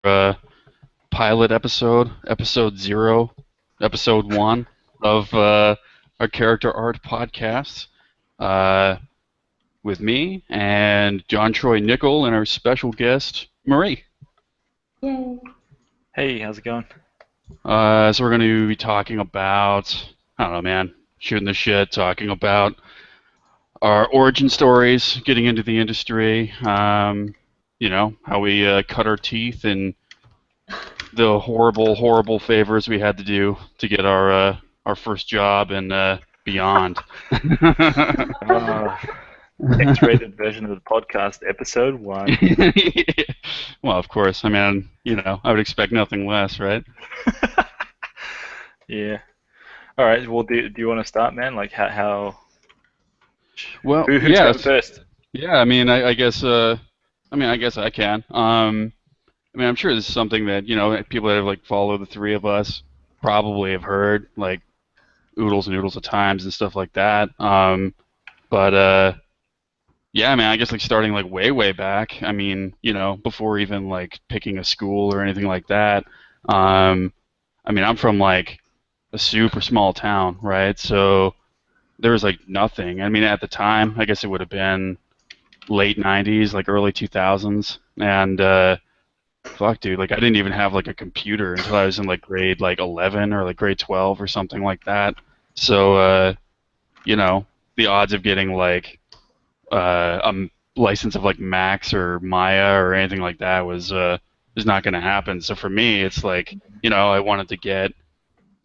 pilot episode 0, episode 1 of our character art podcast uh, with me and Jon Troy Nickel and our special guest, Marie. Yay. Hey, how's it going? So we're going to be talking about, I don't know, man, shooting the shit, talking about our origin stories, getting into the industry, how we cut our teeth and the horrible, horrible favors we had to do to get our first job and beyond. X-rated version of the podcast, episode 1. Well, of course. I mean, I would expect nothing less, right? Yeah. All right. Well, do you want to start, man? Like how? Well, Who's yeah. going first? Yeah. I mean, I guess. I guess I can. I'm sure this is something that people that have like followed the three of us probably have heard, like oodles and oodles of times and stuff like that. But yeah, I mean, I guess like starting like way, way back. I mean, before even like picking a school or anything like that. I mean, I'm from like a super small town, right? So there was like nothing. I mean, at the time, I guess it would have been late '90s, like early 2000s, and fuck, dude, like I didn't even have like a computer until I was in like grade like 11 or like grade 12 or something like that. So, the odds of getting like a license of like Max or Maya or anything like that was not going to happen. So for me, it's like I wanted to get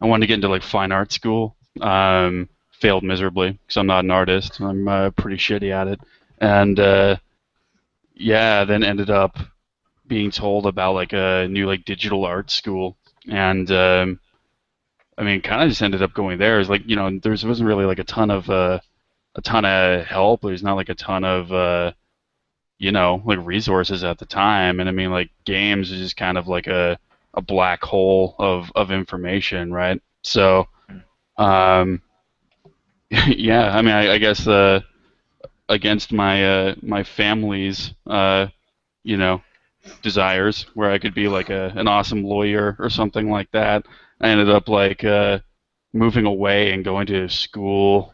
into like fine art school. Failed miserably because I'm not an artist. I'm pretty shitty at it, and yeah, then ended up being told about like a new like digital art school, and I mean, kind of just ended up going there. It's like there wasn't really like a ton of help. There's not like a ton of like resources at the time, and I mean like games is just kind of like a black hole of information, right? So yeah, I mean I guess against my family's desires, where I could be like an awesome lawyer or something like that, I ended up like moving away and going to a school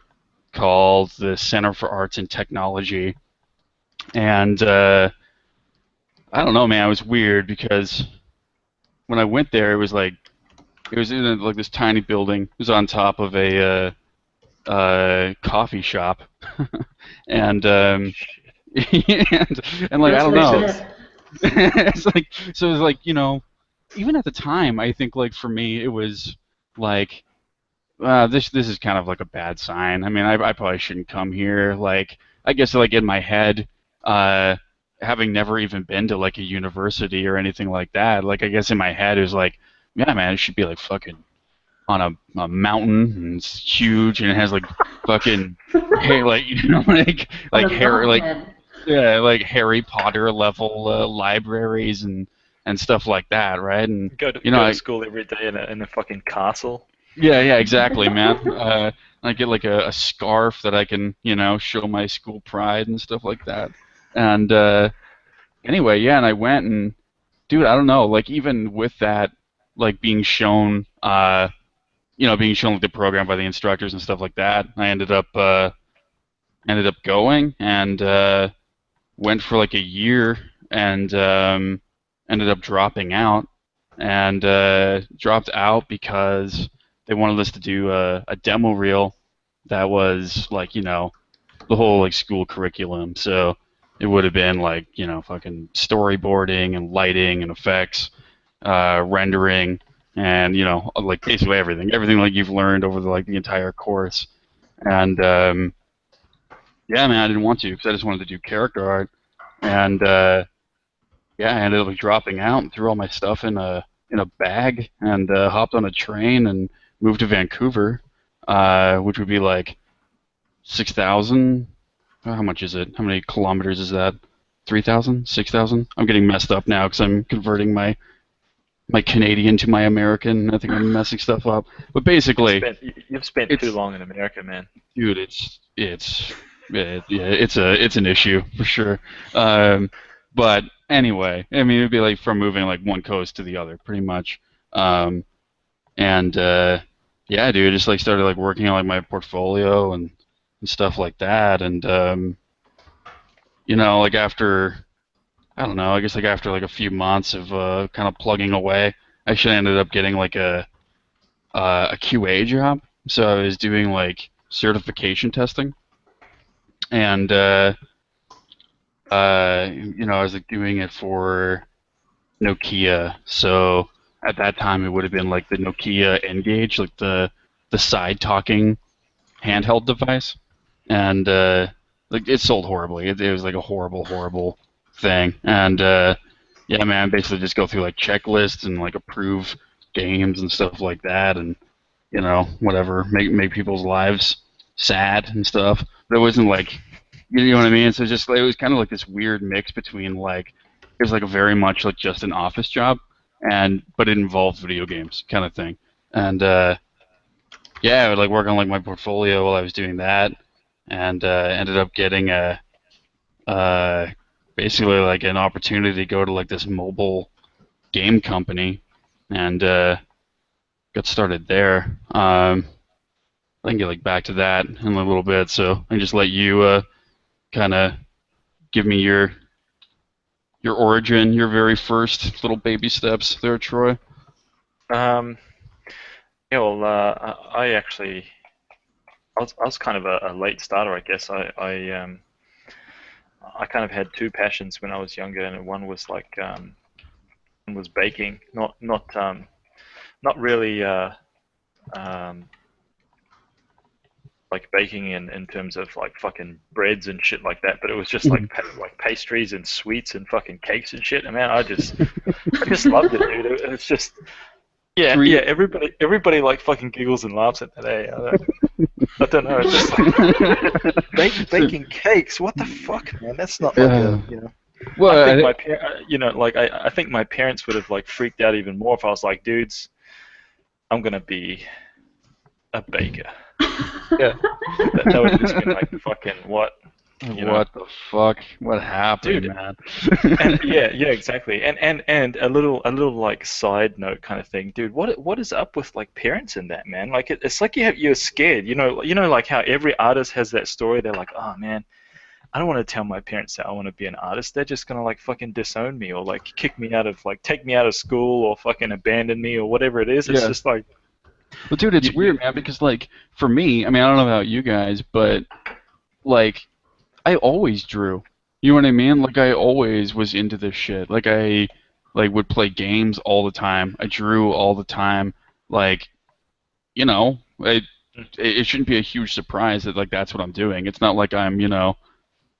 called the Center for Arts and Technology. And I don't know, man, it was weird because when I went there, it was in like this tiny building. It was on top of a coffee shop, and and like I don't know. It's like so. It was like even at the time, I think like for me, it was like this is kind of like a bad sign. I mean, I probably shouldn't come here. Like, I guess like in my head, having never even been to like a university or anything like that, like I guess in my head it was like, yeah, man, it should be like fucking on a mountain and it's huge and it has like fucking like like hair like yeah like Harry Potter level libraries and stuff like that, right? And Go to school every day in a fucking castle. yeah, exactly, man. I get like a scarf that I can, show my school pride and stuff like that. And anyway, yeah, and I went and, dude, I don't know, like even with that, like being shown, being shown like the program by the instructors and stuff like that, I ended up going and went for like a year and ended up dropping out and dropped out because they wanted us to do a demo reel that was like the whole like school curriculum. So it would have been like fucking storyboarding and lighting and effects, rendering, and like basically everything like you've learned over the entire course. And yeah, man, I didn't want to because I just wanted to do character art. And yeah, I ended up like dropping out and threw all my stuff in a bag and hopped on a train and moved to Vancouver, which would be like 6,000. How much is it? How many kilometers is that? 3,000? 6,000? I'm getting messed up now because I'm converting my Canadian to my American. I think I'm messing stuff up. But basically, you've spent too long in America, man. Dude, it's an issue for sure. But anyway, I mean, it'd be like from moving like one coast to the other, pretty much. Um, and yeah, dude, just like started like working on like my portfolio and stuff like that. And like after I don't know, I guess like after like a few months of kind of plugging away, I actually ended up getting like a QA job. So I was doing like certification testing, and I was like doing it for Nokia. So at that time, it would have been like the Nokia N-Gage, like the side talking handheld device, and like it sold horribly. It was like a horrible, horrible thing. And yeah, man, basically just go through like checklists and like approve games and stuff like that, and whatever, make people's lives sad and stuff. But it wasn't like, you know what I mean? So just it was kind of like this weird mix between like it was like a very much like just an office job, and but it involved video games kind of thing. And yeah, I would like work on like my portfolio while I was doing that, and ended up getting a uh, basically like an opportunity to go to like this mobile game company, and got started there. I can get like back to that in a little bit, so I can just let you kind of give me your origin, your very first little baby steps there, Troy. Um, yeah, well, I actually, I was kind of a late starter, I guess. I kind of had two passions when I was younger, and one was like one was baking, not really um, like baking in terms of like fucking breads and shit like that, but it was just like like pastries and sweets and fucking cakes and shit. And man, I just loved it, dude. It's just yeah, Three. yeah. Everybody like fucking giggles and laughs at that. I don't know. It's just like baking cakes. What the fuck, man? That's not like uh, a. I think well, my like I think my parents would have like freaked out even more if I was like, dudes, I'm gonna be a baker. Yeah. That would have just been like fucking what, you know, what the fuck? What happened, dude. man? And yeah, exactly. And a little like side note kind of thing, dude. What is up with like parents in that, man? Like it's like you're scared. You know, like how every artist has that story. They're like, oh man, I don't want to tell my parents that I want to be an artist. They're just gonna like fucking disown me or like kick me out of like take me out of school or fucking abandon me or whatever it is. It's Yeah. just like Well, dude, it's you weird, man, because like for me, I mean, I don't know about you guys, but like I always drew. You know what I mean? Like I always was into this shit. Like I like would play games all the time. I drew all the time. Like, you know, it shouldn't be a huge surprise that like that's what I'm doing. It's not like I'm,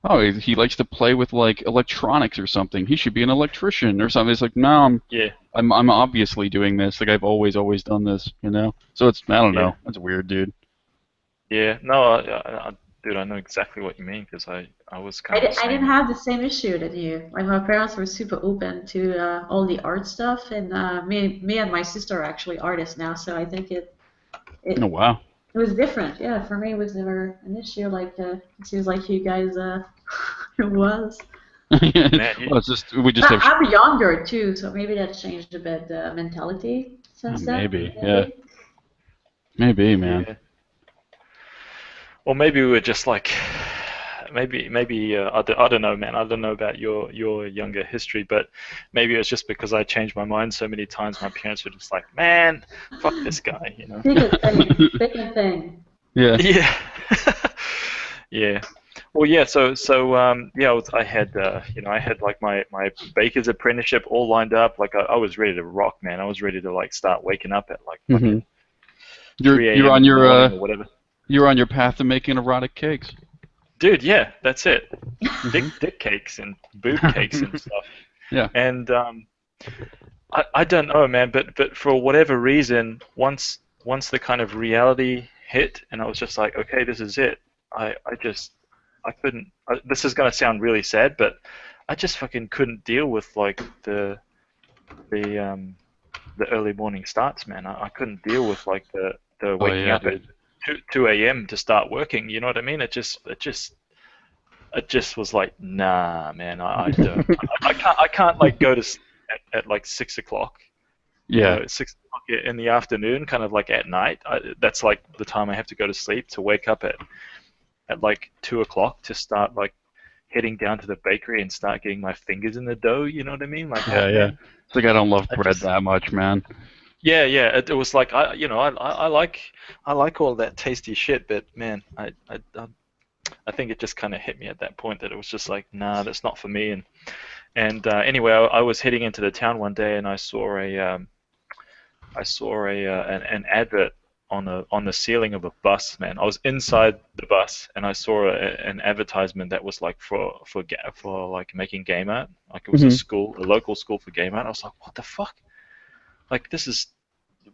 oh, he likes to play with like electronics or something. He should be an electrician or something. It's like, no, yeah, I'm obviously doing this. Like I've always done this. So it's I don't yeah. know. That's weird, dude. Yeah, no, dude, I know exactly what you mean because I was kind of the I didn't same. have the same issue that you. Like my parents were super open to all the art stuff, and me and my sister are actually artists now, so I think Oh it wow. it was different. Yeah, for me it was never an issue. Like it seems like you guys it was. Man, Well, it's just we just But have I'm younger too, so maybe that changed a bit the mentality since then. maybe, yeah, Maybe. maybe, man. yeah. Or maybe we were just like, maybe I don't know, man. I don't know about your younger history, but maybe it was just because I changed my mind so many times. My parents were just like, man, fuck this guy. Pick a thing. Yeah. Yeah, yeah. Well, yeah. So yeah, I had like my baker's apprenticeship all lined up. Like I was ready to rock, man. I was ready to like start waking up at like hmm fucking You're 3 you're a.m. on in the your morning or whatever. you're on your path to making erotic cakes. Dude, yeah, that's it. Dick hmm dick cakes and boob cakes and stuff. Yeah. And I don't know, man, but for whatever reason, once the kind of reality hit, and I was just like, okay, this is it. I couldn't. This is gonna sound really sad, but I just fucking couldn't deal with like the the early morning starts, man. I couldn't deal with like the Oh waking yeah, up at dude. 2 a.m. to start working. You know what I mean? It just it just was like, nah, man, I don't. I can't like go to sleep at like 6 o'clock. You Yeah. know, 6 o'clock in the afternoon, kind of like at night. That's like the time I have to go to sleep, to wake up at like 2 o'clock to start like heading down to the bakery and start getting my fingers in the dough. You know what I mean? Like Yeah, that, yeah. man. It's like I don't love I bread just that much, man. Yeah, yeah. It was like I like all that tasty shit, but man, I think it just kind of hit me at that point that it was just like, nah, that's not for me. And anyway, I was heading into the town one day and I saw an advert on the ceiling of a bus, man. I was inside the bus and I saw an advertisement that was like for like making game art. Like it was Hmm. a local school for game art. I was like, what the fuck? Like this is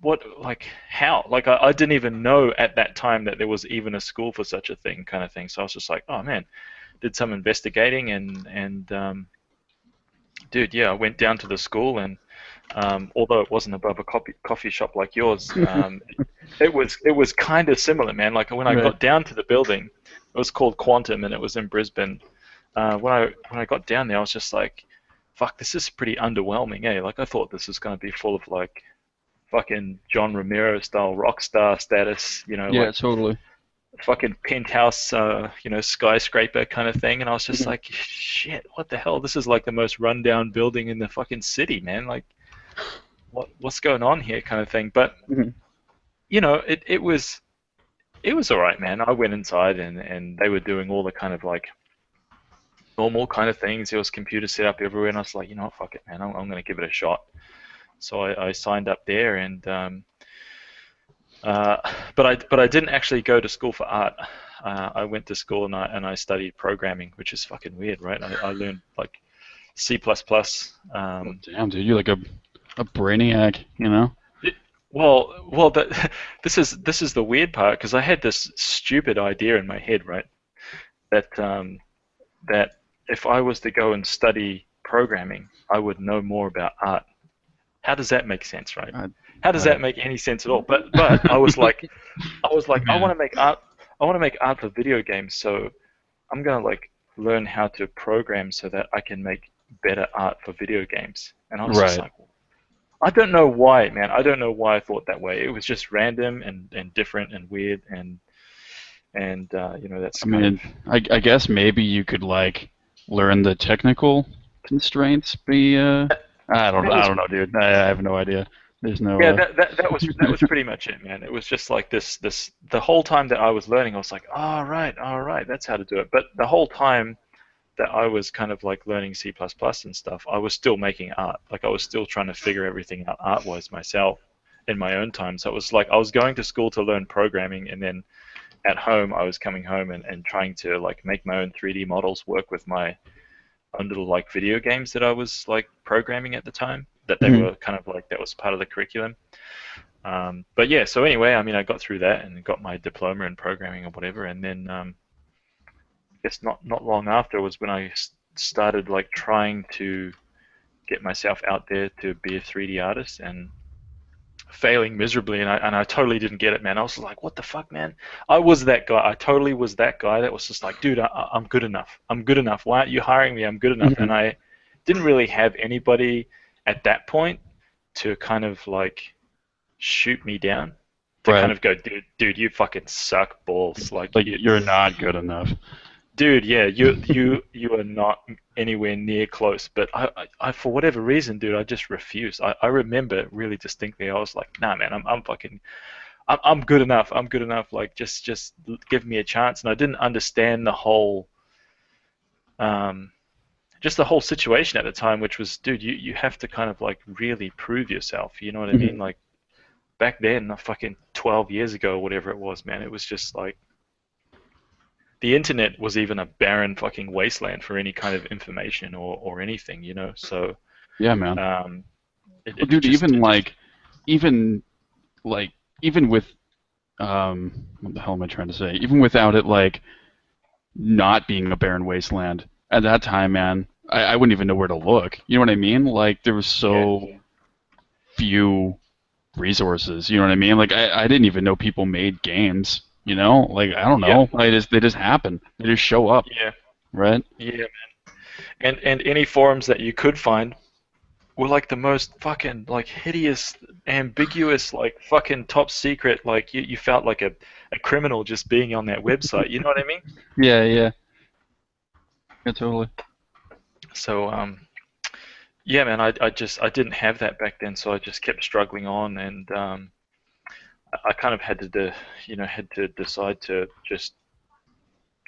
what like how? Like I didn't even know at that time that there was even a school for such a thing, kind of thing. So I was just like, oh man, did some investigating and dude, yeah, I went down to the school and although it wasn't above a coffee shop like yours, it was kind of similar, man. Like when I Right. got down to the building, it was called Quantum and it was in Brisbane. When I got down there, I was just like, fuck, this is pretty underwhelming, eh? Like I thought this was gonna be full of like fucking John Romero style rock star status, Yeah, like totally. fucking penthouse, skyscraper kind of thing. And I was just Mhm. like, shit, what the hell? This is like the most rundown building in the fucking city, man. Like, what's going on here, kind of thing. But Mhm. it was all right, man. I went inside and they were doing all the kind of like normal kind of things. There was computers set up everywhere, and I was like, you know what, fuck it, man. I'm gonna give it a shot. So I signed up there and. Uh, but I didn't actually go to school for art. I went to school and I studied programming, which is fucking weird, right? I learned like C++. Oh, Um, damn, dude, you're like a brainiac, you know? it- well, this is the weird part because I had this stupid idea in my head, right? That if I was to go and study programming, I would know more about art. How does that make sense, right? I, How does I, that make any sense at all? But I was like, I yeah. want to make art. I want to make art for video games, so I'm gonna like learn how to program so that I can make better art for video games. And I was just Right. like, I don't know why, man. I don't know why I thought that way. It was just random and different and weird and that's I kind of mean, I guess maybe you could like learn the technical constraints. that I was don't know, dude. I have no idea. There's no Yeah, that was pretty much it, man. It was just like this the whole time that I was learning, I was like, all right, that's how to do it. But the whole time that I was kind of like learning C++ and stuff, I was still making art. Like I was still trying to figure everything out art-wise myself in my own time. So it was like I was going to school to learn programming, and then at home I was coming home and trying to like make my own 3D models work with my own little like video games that I was like programming at the time. That they Mhm. were kind of like that was part of the curriculum. But yeah, so anyway, I mean, I got through that and got my diploma in programming or whatever, and then I guess not long after was when I started like trying to get myself out there to be a 3D artist and failing miserably, and I totally didn't get it, man. I was like, what the fuck, man? I was that guy. I totally was that guy that was just like, dude, I'm good enough. I'm good enough. Why aren't you hiring me? I'm good enough. Mhm. And I didn't really have anybody at that point to kind of like shoot me down, to kind Right. of go, dude, you fucking suck balls. Like Like you're not good enough. dude, yeah, you are not anywhere near close. But I for whatever reason, dude, I just refused. I remember really distinctly. I was like, nah, man, I'm fucking, I'm good enough. I'm good enough. Like just give me a chance. And I didn't understand um, just the whole situation at the time, which was, dude, you have to kind of like really prove yourself. You know what I Mhm. mean? Like back then, fucking 12 years ago, whatever it was, man, it was just like the internet was even a barren fucking wasteland for any kind of information or anything, you know. So Yeah, man. um, it, Well, it dude, just it just even like even with what the hell am I trying to say? Even without it like not being a barren wasteland at that time, man, I wouldn't even know where to look. You know what I mean? Like there was yeah so few resources. You know what I mean? Like I didn't even know people made games. You know? Like I don't yeah know. They just happen. They just show up. yeah right? Yeah, man. And any forums that you could find were like the most fucking like hideous, ambiguous, like fucking top secret. Like you felt like a criminal just being on that website. You know what I mean? Yeah, yeah, yeah, totally. So yeah, man, I didn't have that back then, so I just kept struggling on, and I kind of had to had to decide to just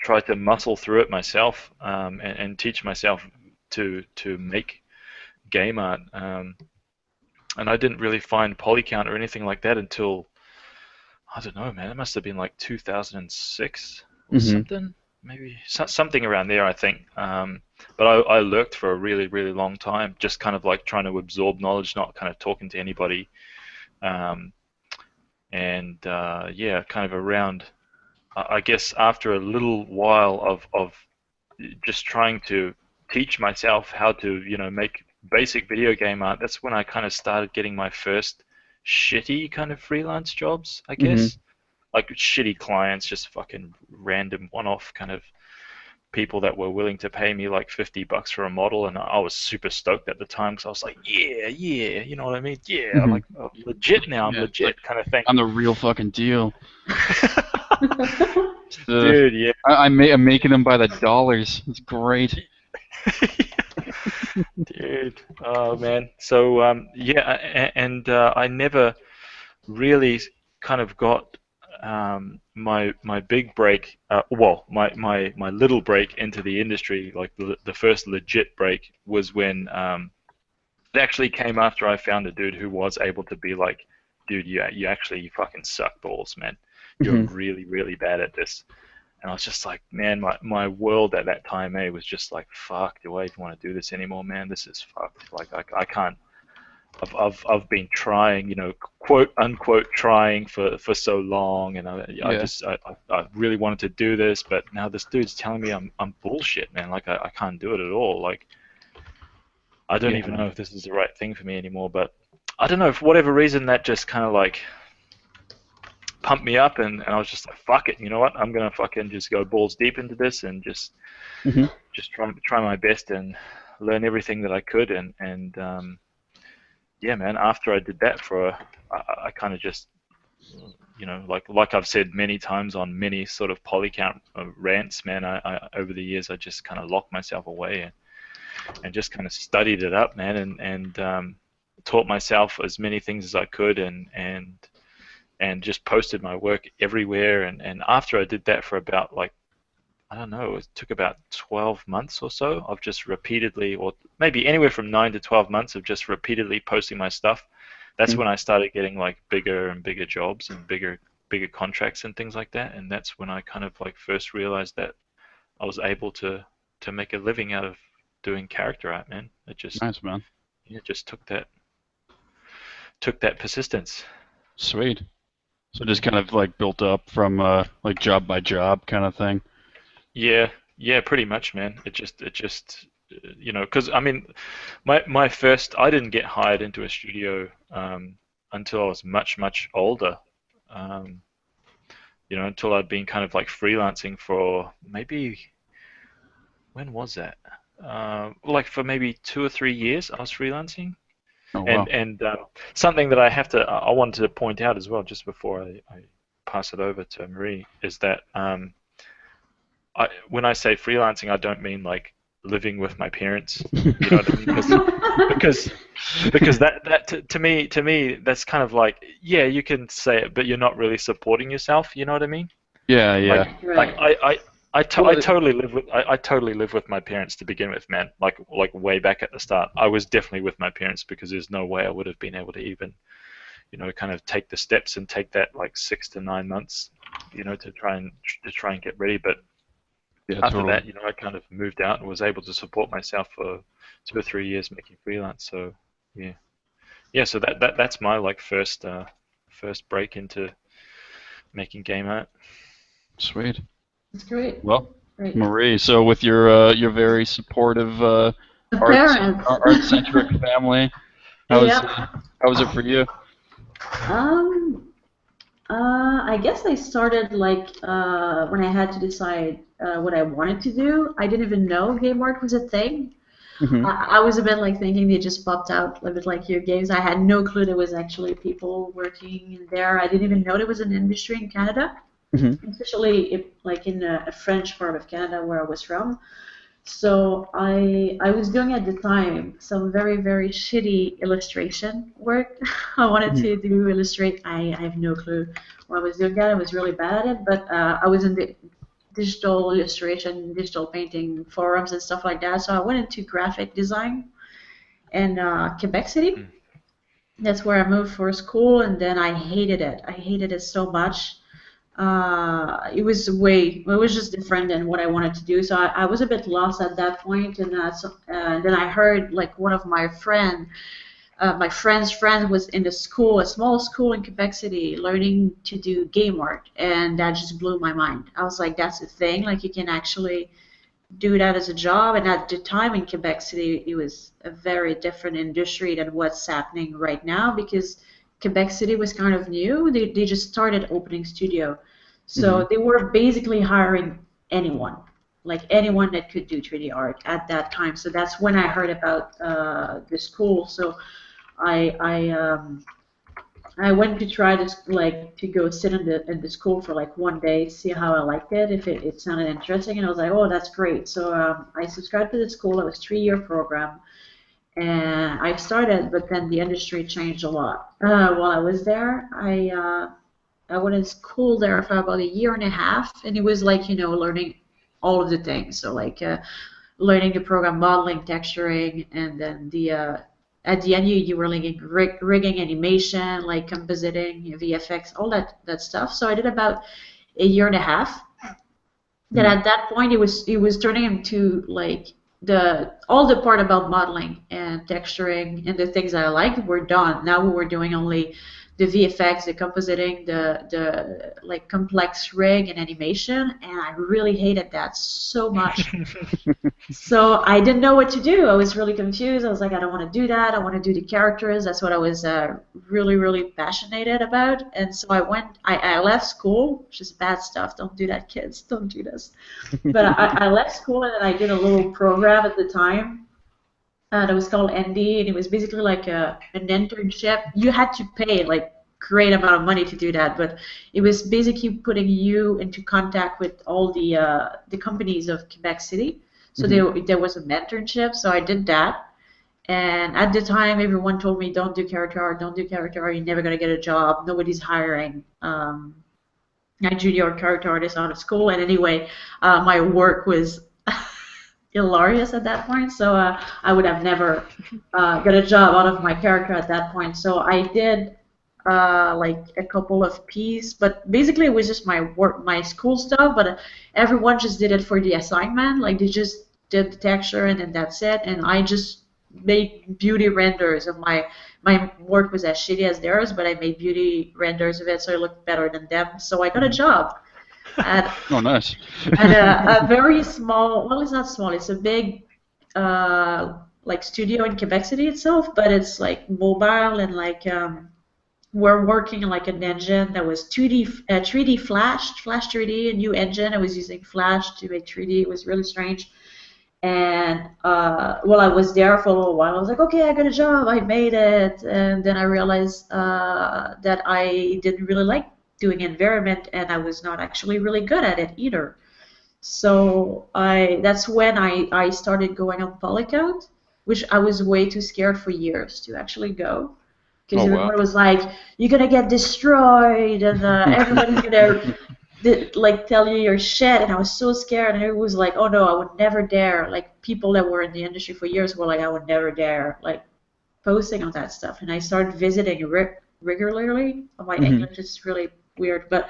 try to muscle through it myself, and teach myself to make game art. And I didn't really find Polycount or anything like that until, I don't know, man. It must have been like 2006 or Hmm. something, maybe something around there, I think. But I lurked for a really, really long time, just kind of like trying to absorb knowledge, not kind of talking to anybody. Um, and yeah, kind of around, I guess after a little while of just trying to teach myself how to, make basic video game art, that's when I kind of started getting my first shitty kind of freelance jobs, I Hmm. guess. Like shitty clients, just fucking random one-off kind of people that were willing to pay me like $50 for a model, and I was super stoked at the time because I was like, yeah, yeah, you know what I mean? Yeah, Hmm. like legit now, I'm Yeah, it's like legit kind of thing. I'm the real fucking deal. Uh, Dude, yeah. I'm making them by the dollars. It's great. Dude, oh man. So yeah, and I never really kind of got my big break. Well, my little break into the industry, like the first legit break, was when it actually came after I found a dude who was able to be like, dude, you actually fucking suck balls, man. You're Hmm. really really bad at this. And I was just like, man, my world at that time, was just like, fuck, do I even want to do this anymore, man? This is fucked. Like, I can't. I've been trying, quote unquote, trying for so long, and Yeah, I really wanted to do this, but now this dude's telling me I'm bullshit, man. Like, I can't do it at all. Like, I don't yeah, even man. know if this is the right thing for me anymore. But I don't know, for whatever reason, that just kind of like pumped me up, and I was just like, fuck it, you know what? I'm gonna fucking just go balls deep into this and Hmm. just try my best and learn everything that I could. And yeah, man. After I did that I kind of just, like I've said many times on many sort of polycount rants, man. I over the years I just kind of locked myself away and just kind of studied it up, man, and taught myself as many things as I could, and just posted my work everywhere. And after I did that for about like, I don't know, it took about 12 months or so of just repeatedly, or maybe anywhere from 9 to 12 months of just repeatedly posting my stuff. That's when I started getting like bigger and bigger jobs and bigger contracts and things like that. And that's when I kind of like first realized that I was able to make a living out of doing character art, man. Nice, man. It just took that persistence. Sweet. So just Yeah. kind of like built up from like job by job kind of thing. Yeah, yeah, pretty much, man. It just, because I mean, my first, I didn't get hired into a studio until I was much, much older. Um, until I'd been kind of like freelancing for maybe, when was that? Like for maybe 2 or 3 years, I was freelancing. Oh And wow. and something that I wanted to point out as well, just before I pass it over to Marie, is that when I say freelancing, I don't mean like living with my parents. You know what I mean? Because because that to me that's kind of like, yeah, you can say it, but you're not really supporting yourself. You know what I mean? Yeah, Like yeah. Right. I Well, totally I totally live with my parents to begin with, man. Like way back at the start, I was definitely with my parents because there's no way I would have been able to even, kind of take the steps and take that like 6 to 9 months, to try and get ready. But yeah, after totally. that, I kind of moved out and was able to support myself for 2 or 3 years making freelance. So yeah, yeah. So that's my like first break into making game art. Sweet. That's great. Well, Great. Marie, so with your very supportive The parents. art centric family, how's Yeah. how was it for you? Um, I guess I started like when I had to decide what I wanted to do. I didn't even know game art was a thing. Hmm. I was a bit like thinking they just popped out a bit like your games. I had no clue there was actually people working in there. I didn't even know there was an industry in Canada, Hmm. especially if, like in a French part of Canada where I was from. So I was doing at the time some very very shitty illustration work. I wanted Hmm. to do illustrate. I have no clue what I was doing. That I was really bad at it, but I was in the digital illustration, digital painting forums and stuff like that. So I went into graphic design in Quebec City. Mm. That's where I moved for school, and then I hated it. I hated it so much. It was just different than what I wanted to do. So I was a bit lost at that point, and then I heard like one of my friend's friend was in a school, a small school in Quebec City, learning to do game art, and that just blew my mind. I was like, that's a thing. Like you can actually do that as a job. And at the time in Quebec City, it was a very different industry than what's happening right now because Quebec City was kind of new. They just started opening studio. Hmm. So they were basically hiring anyone, like anyone that could do 3D art at that time. So that's when I heard about the school. So I I um, I went to try to like to go sit in the school for like one day, see how I liked it, if it sounded interesting, and I was like, oh, that's great. So I subscribed to the school. It was a 3-year program, and I started, but then the industry changed a lot. While I was there, I went in school there for about a year and a half, and it was like learning all of the things. So like learning the program modeling, texturing, and then the at the end you were learning rigging, animation, like compositing, VFX, all that stuff. So I did about a year and a half. Then Hmm. at that point it was turning into like the all the part about modeling and texturing and the things I liked were done. Now we were doing only the VFX, the compositing, the like complex rig and animation, and I really hated that so much. So I didn't know what to do. I was really confused. I was like, I don't want to do that. I want to do the characters. That's what I was really, really passionate about. And so I left school, which is bad stuff. Don't do that, kids. Don't do this. But I left school and then I did a little program at the time that was called ND, and it was basically like an internship. You had to pay like great amount of money to do that, but it was basically putting you into contact with all the companies of Quebec City. So Hmm. there was a mentorship, so I did that. And at the time, everyone told me, "Don't do character art, don't do character art. You're never gonna get a job. Nobody's hiring." A junior character artist out of school, and anyway, my work was hilarious at that point. So I would have never got a job out of my character at that point. So I did like a couple of pieces, but basically it was just my work, my school stuff. But everyone just did it for the assignment. Like they just did the texture and then that's it. And I just made beauty renders of my work was as shitty as theirs, but I made beauty renders of it so it looked better than them. So I got a Hmm. job at Oh, nice. at a very small, well, it's not small, it's a big like studio in Quebec City itself, but it's like mobile and like we're working on like an engine that was 3D Flash 3D, a new engine. I was using Flash to make 3D. It was really strange. And well, I was there for a little while. I was like, okay, I got a job. I made it. And then I realized that I didn't really like doing environment, and I was not actually really good at it either. So that's when I started going on Polycount, which I was way too scared for years to actually go. Because Oh, wow. everyone was like, "You're gonna get destroyed," and everybody's gonna like tell you your shit. And I was so scared, and it was like, "Oh no, I would never dare." Like people that were in the industry for years were like, "I would never dare," like posting on that stuff. And I started visiting regularly. My Hmm. English is really weird, but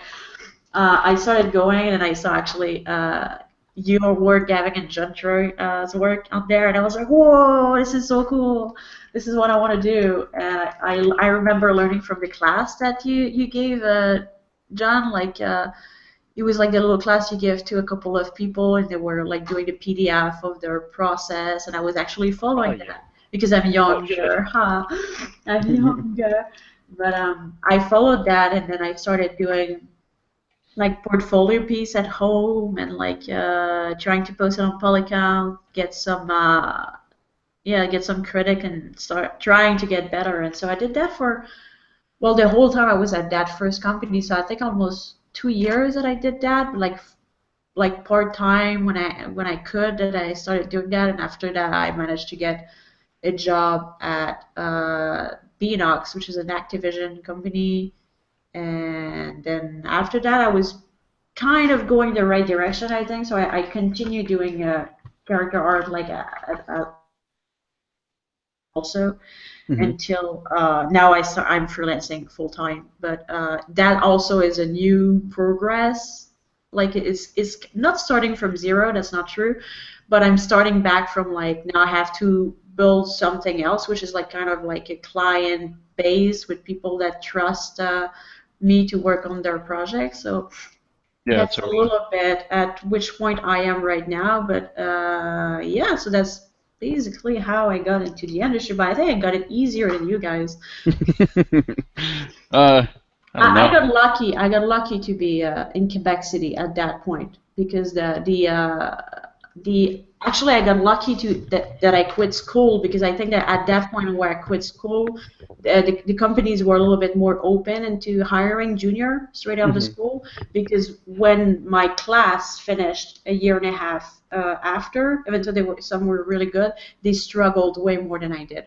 I started going, and I saw actually your work, Gavin and Jon Troy's work on there, and I was like, "Whoa, this is so cool! This is what I want to do." And I remember learning from the class that you gave, John, like it was like the little class you give to a couple of people, and they were like doing the PDF of their process, and I was actually Oh following yeah. that because I'm Oh shit. younger, huh? I'm younger, but I followed that, and then I started doing like portfolio piece at home and like trying to post it on Polycount, get some get some critic and start trying to get better. And so I did that for well the whole time I was at that first company. So I think almost 2 years that I did that, like part time when I could that I started doing that, and after that I managed to get a job at Beanox, which is an Activision company, and then after that I was kind of going the right direction, I think. So I continued doing character art like also Hmm. until now I'm freelancing full time. But that also is a new progress. Like it's not starting from zero. That's not true. But I'm starting back from like now I have to build something else, which is like kind of like a client base with people that trust me to work on their projects. So Yeah, that's a totally. little bit at which point I am right now, but yeah, so that's basically how I got into the industry. But I think I got it easier than you guys. uh, I don't I know. got lucky. I got lucky to be in Quebec City at that point because the actually I got lucky to that I quit school because I think that at that point where I quit school, the companies were a little bit more open into hiring junior straight out of the Hmm. school because when my class finished a year and a half after, even though some were really good, they struggled way more than I did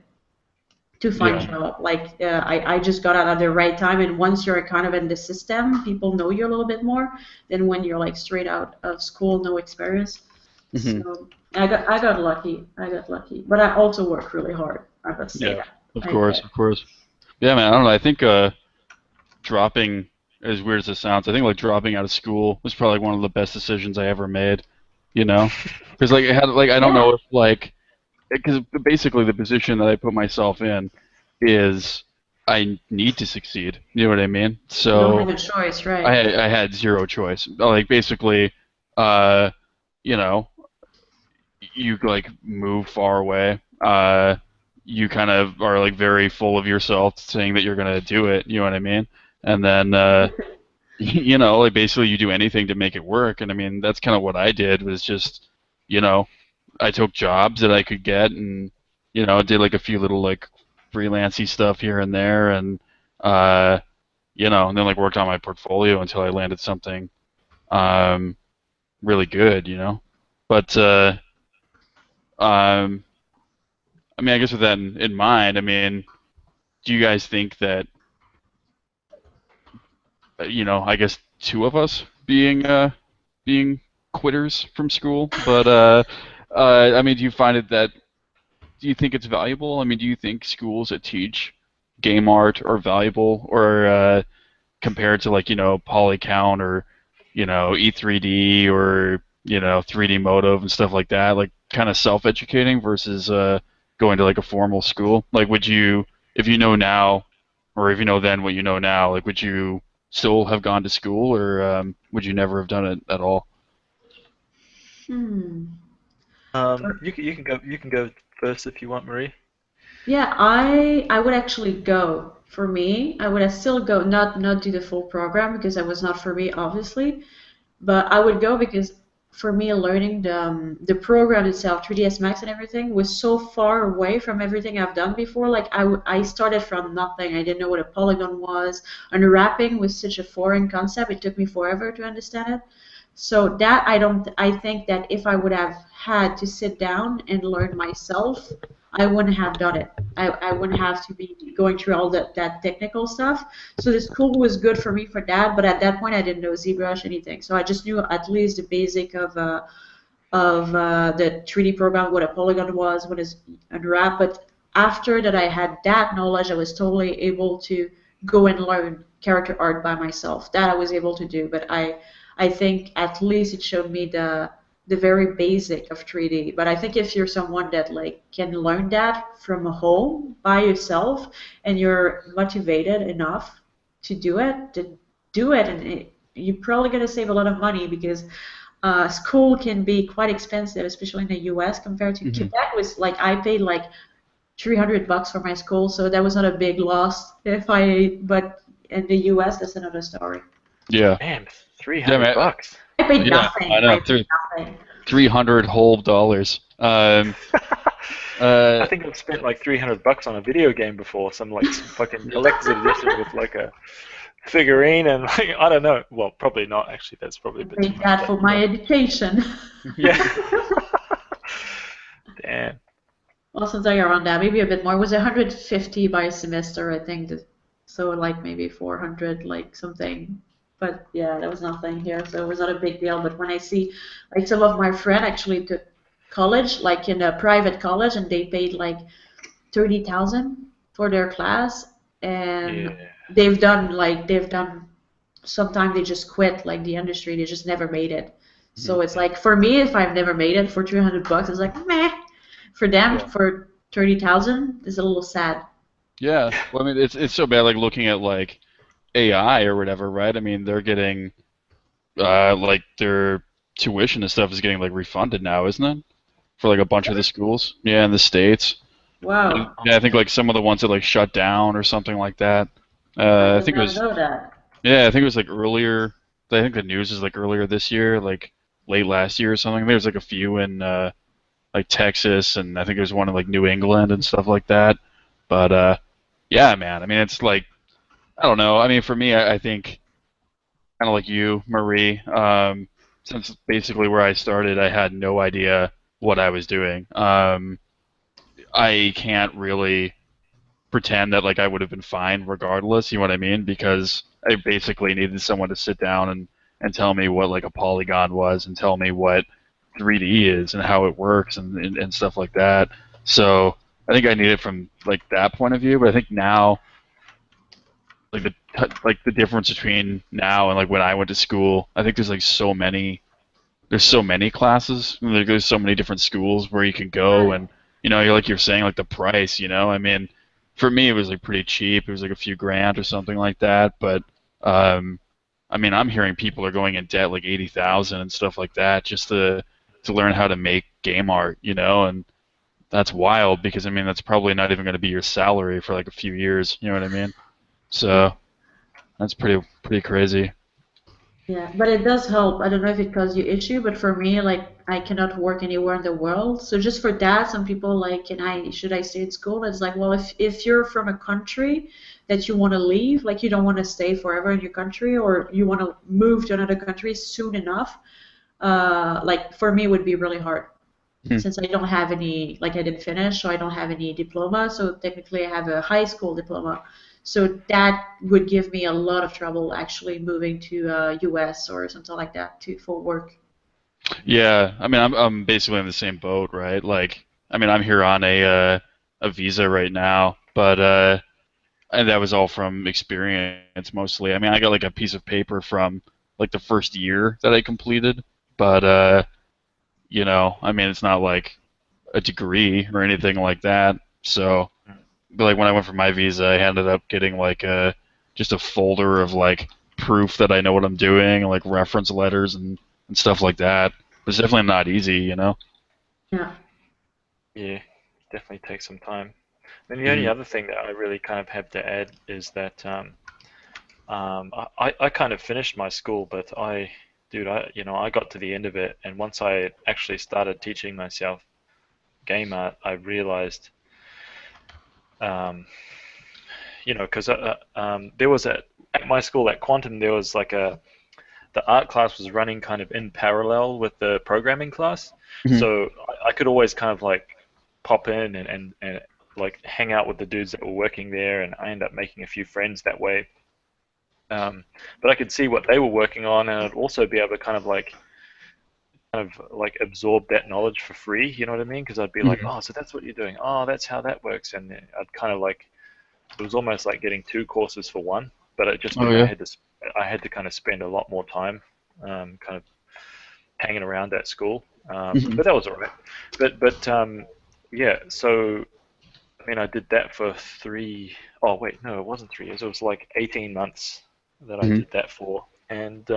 to find Yeah. job. Like I just got out at the right time, and once you're kind of in the system, people know you a little bit more than when you're like straight out of school, no experience. Hmm. So I got lucky. I got lucky, but I also worked really hard. I must say Yeah. that. Of I course, did. of course. Yeah, man. I don't know. I think dropping, as weird as it sounds, I think like dropping out of school was probably one of the best decisions I ever made. You know, because like it had like I don't Yeah, know if like because basically the position that I put myself in is I need to succeed. You know what I mean? you don't So have a choice, right? I had zero choice. Like basically, uh, you know, you like move far away. You kind of are like very full of yourself, saying that you're gonna do it. You know what I mean? And then you know, like basically you do anything to make it work. And I mean, that's kind of what I did was just, you know, I took jobs that I could get and, you know, did like a few little like freelancy stuff here and there and, uh, you know, and then like worked on my portfolio until I landed something, um, really good, you know. But, um, I mean, I guess with that in mind, I mean, do you guys think that, you know, I guess two of us being quitters from school, but I mean, do you find it that do you think it's valuable? I mean, do you think schools that teach game art are valuable, or compared to like you know Polycount or you know E3D or you know 3D Motive and stuff like that, like kind of self-educating versus going to like a formal school? Like, would you, if you know now, or if you know then what you know now, like, would you still have gone to school, or would you never have done it at all? Hmm. You can go first if you want, Marie. Yeah, I would actually go. For me, I would still go, not do the full program because that was not for me, obviously. But I would go because for me, learning the program itself, 3ds Max and everything, was so far away from everything I've done before. Like I started from nothing. I didn't know what a polygon was. Unwrapping was such a foreign concept. It took me forever to understand it. So that I don't. I think that if I would have had to sit down and learn myself, I wouldn't have done it. I wouldn't have to be going through all that technical stuff. So the school was good for me for that, but at that point I didn't know ZBrush anything. So I just knew at least the basic of the 3D program, what a polygon was, what is unwrap. But after that I had that knowledge, I was totally able to go and learn character art by myself. That I was able to do, but I think at least it showed me the very basic of 3D. But I think if you're someone that like can learn that from home by yourself and you're motivated enough to do it, and you're probably gonna save a lot of money because school can be quite expensive, especially in the U.S. compared to Hmm. Quebec. Was like I paid like $300 for my school, so that was not a big loss. If I, but in the U.S. that's another story. Yeah. Man, Yeah, 300 man. bucks. I paid Yeah, I nothing. know. I paid nothing. 300 whole dollars. I Uh, think I've spent like 300 bucks on a video game before, some like some fucking collector's edition with like a figurine and like I don't know. Well, probably not actually. That's probably I a bit too paid much. that But for my yeah. education. Yeah. Damn. Well, since I around that, maybe a bit more. It was 150 by semester, I think. So like maybe 400, like something. But yeah, there was nothing here, so it was not a big deal. But when I see, like some of my friends actually took college, like in a private college, and they paid like 30,000 for their class, and Yeah. they've done. Sometimes they just quit, like the industry. They just never made it. So it's like for me, if I've never made it for 300 bucks, it's like meh. For them, Yeah. for 30,000 is a little sad. yeah. Well, I mean, it's so bad. Like looking at like AI or whatever, right? I mean, they're getting like their tuition and stuff is getting like refunded now, isn't it? For like a bunch of the schools. Yeah, in the States. Wow, Yeah, I think like some of the ones that like shut down or something like that. I I did think it not was know that. yeah, I think it was like earlier. I think the news is like earlier this year, like late last year or something. There's like a few in like Texas, and I think there's one in like New England and stuff like that. But yeah, man. I mean, it's like I don't know. I mean, for me, I think kind of like you, Marie. Since basically where I started, I had no idea what I was doing. I can't really pretend that like I would have been fine regardless. You know what I mean? Because I basically needed someone to sit down and tell me what like a polygon was and tell me what 3D is and how it works and stuff like that. So I think I need it from like that point of view. But I think now like the difference between now and like when I went to school, I think there's so many classes. There's so many different schools where you can go, Right. and you're like you're saying like the price. I mean, for me it was like pretty cheap. It was like a few grand or something like that. But um, I mean, I'm hearing people are going in debt like 80,000 and stuff like that just to learn how to make game art. And that's wild because I mean that's probably not even going to be your salary for like a few years. You know what I mean? So that's pretty crazy. Yeah, but it does help. I don't know if it causes you issue, but for me, like I cannot work anywhere in the world. So just for that, some people like, should I stay in school? It's like, well, if you're from a country that you want to leave, like you don't want to stay forever in your country, or you want to move to another country soon enough, like for me, it would be really hard Hmm. since I don't have any, like I didn't finish, so I don't have any diploma. So technically, I have a high school diploma. So that would give me a lot of trouble actually moving to US or something like that for work. Yeah, I mean, I'm basically in the same boat, right? Like, I mean, I'm here on a visa right now, but and that was all from experience mostly. I mean, I got like a piece of paper from like the first year that I completed, but I mean, it's not like a degree or anything like that. So, but like when I went for my visa, I ended up getting like a just a folder of like proof that I know what I'm doing, like reference letters and stuff like that. It's definitely not easy. Yeah. Yeah. Definitely takes some time. And the only Hmm. other thing that I really kind of have to add is that I kind of finished my school, but dude, I got to the end of it, and once I actually started teaching myself game art, I realized, um, because there was at my school at Quantum, there was like the art class was running kind of in parallel with the programming class, Hmm. so I could always kind of like pop in and like hang out with the dudes that were working there, and I ended up making a few friends that way. But I could see what they were working on, and I'd also be able to kind of like absorb that knowledge for free. You know what I mean? Because I'd be like, Hmm. oh, so that's what you're doing. Oh, that's how that works, and I'd kind of like it was almost like getting two courses for one. But it just Oh meant yeah. I had to kind of spend a lot more time, kind of hanging around at school. Hmm. But that was all right. But yeah. So I mean, I did that for three. Oh wait, no, it wasn't 3 years. It was like 18 months that I Hmm. did that for. And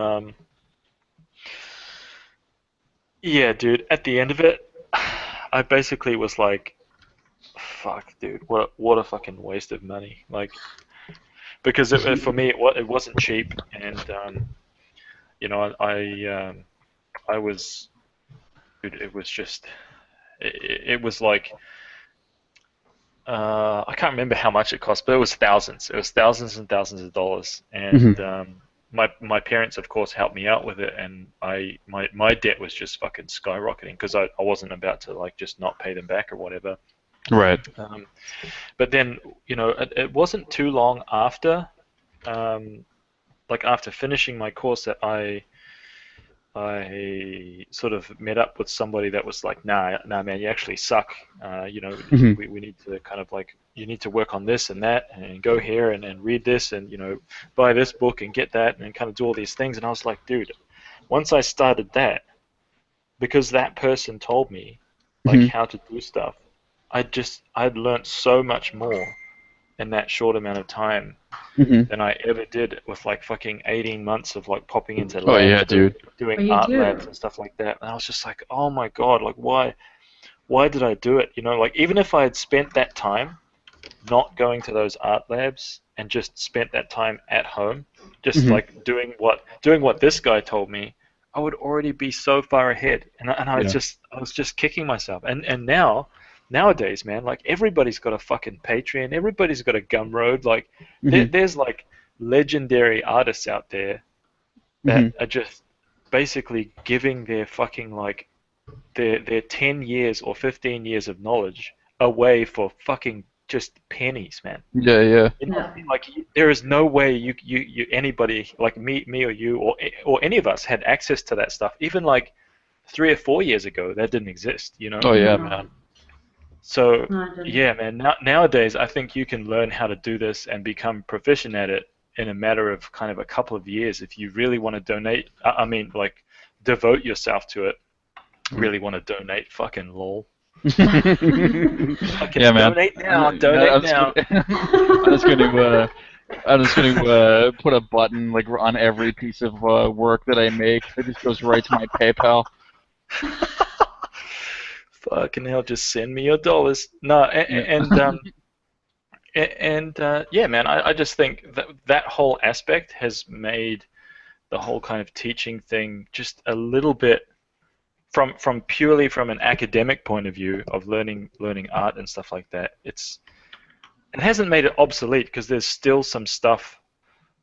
yeah, dude, at the end of it, I basically was like, "Fuck, dude, what a fucking waste of money!" Like, because for me, it wasn't cheap, and you know, I was, dude, it was just, it was like, I can't remember how much it cost, but it was thousands. It was thousands and thousands of dollars, Hmm. and my parents, of course, helped me out with it, and my debt was just fucking skyrocketing because I wasn't about to like just not pay them back or whatever. Right. Um, but then, you know, it wasn't too long after, like after finishing my course, that I sort of met up with somebody that was like, nah, man, you actually suck. You know, Hmm. we need to kind of like, you need to work on this and that, and go here and read this, and you know, buy this book and get that, and kind of do all these things. And I was like, dude, once I started that, because that person told me like Hmm. how to do stuff, I'd learned so much more in that short amount of time Hmm. than I ever did with like fucking 18 months of like popping into Oh yeah, labs, dude. doing But you art labs do. and stuff like that. And I was just like, oh my God, like why did I do it? You know, like even if I had spent that time not going to those art labs and just spent that time at home, just Hmm. like doing what this guy told me, I would already be so far ahead. And Yeah. I was just kicking myself. And nowadays, man, like everybody's got a fucking Patreon, everybody's got a Gumroad. Like Hmm. there's like legendary artists out there that Hmm. are just basically giving their fucking like their 10 years or 15 years of knowledge away for fucking just pennies, man. Yeah, yeah. You know what Yeah. I mean? Like there is no way you anybody like me or you or any of us had access to that stuff. Even like 3 or 4 years ago, that didn't exist. You know. Oh yeah, No. man. So No, I didn't. yeah, man. Nowadays, I think you can learn how to do this and become proficient at it in a matter of kind of a couple of years if you really want to donate. I mean, like devote yourself to it. Mhm. Really want to donate? Fucking lol. Yeah, Fucking man. donate I'm, now. I- Donate I'm just now. gonna, I'm just gonna, I'm just gonna put a button like on every piece of work that I make that just goes right to my PayPal. Fucking hell, just send me your dollars. No, Yeah. yeah, man, I just think that that whole aspect has made the whole kind of teaching thing just a little bit from purely from an academic point of view of learning art and stuff like that. It hasn't made it obsolete because there's still some stuff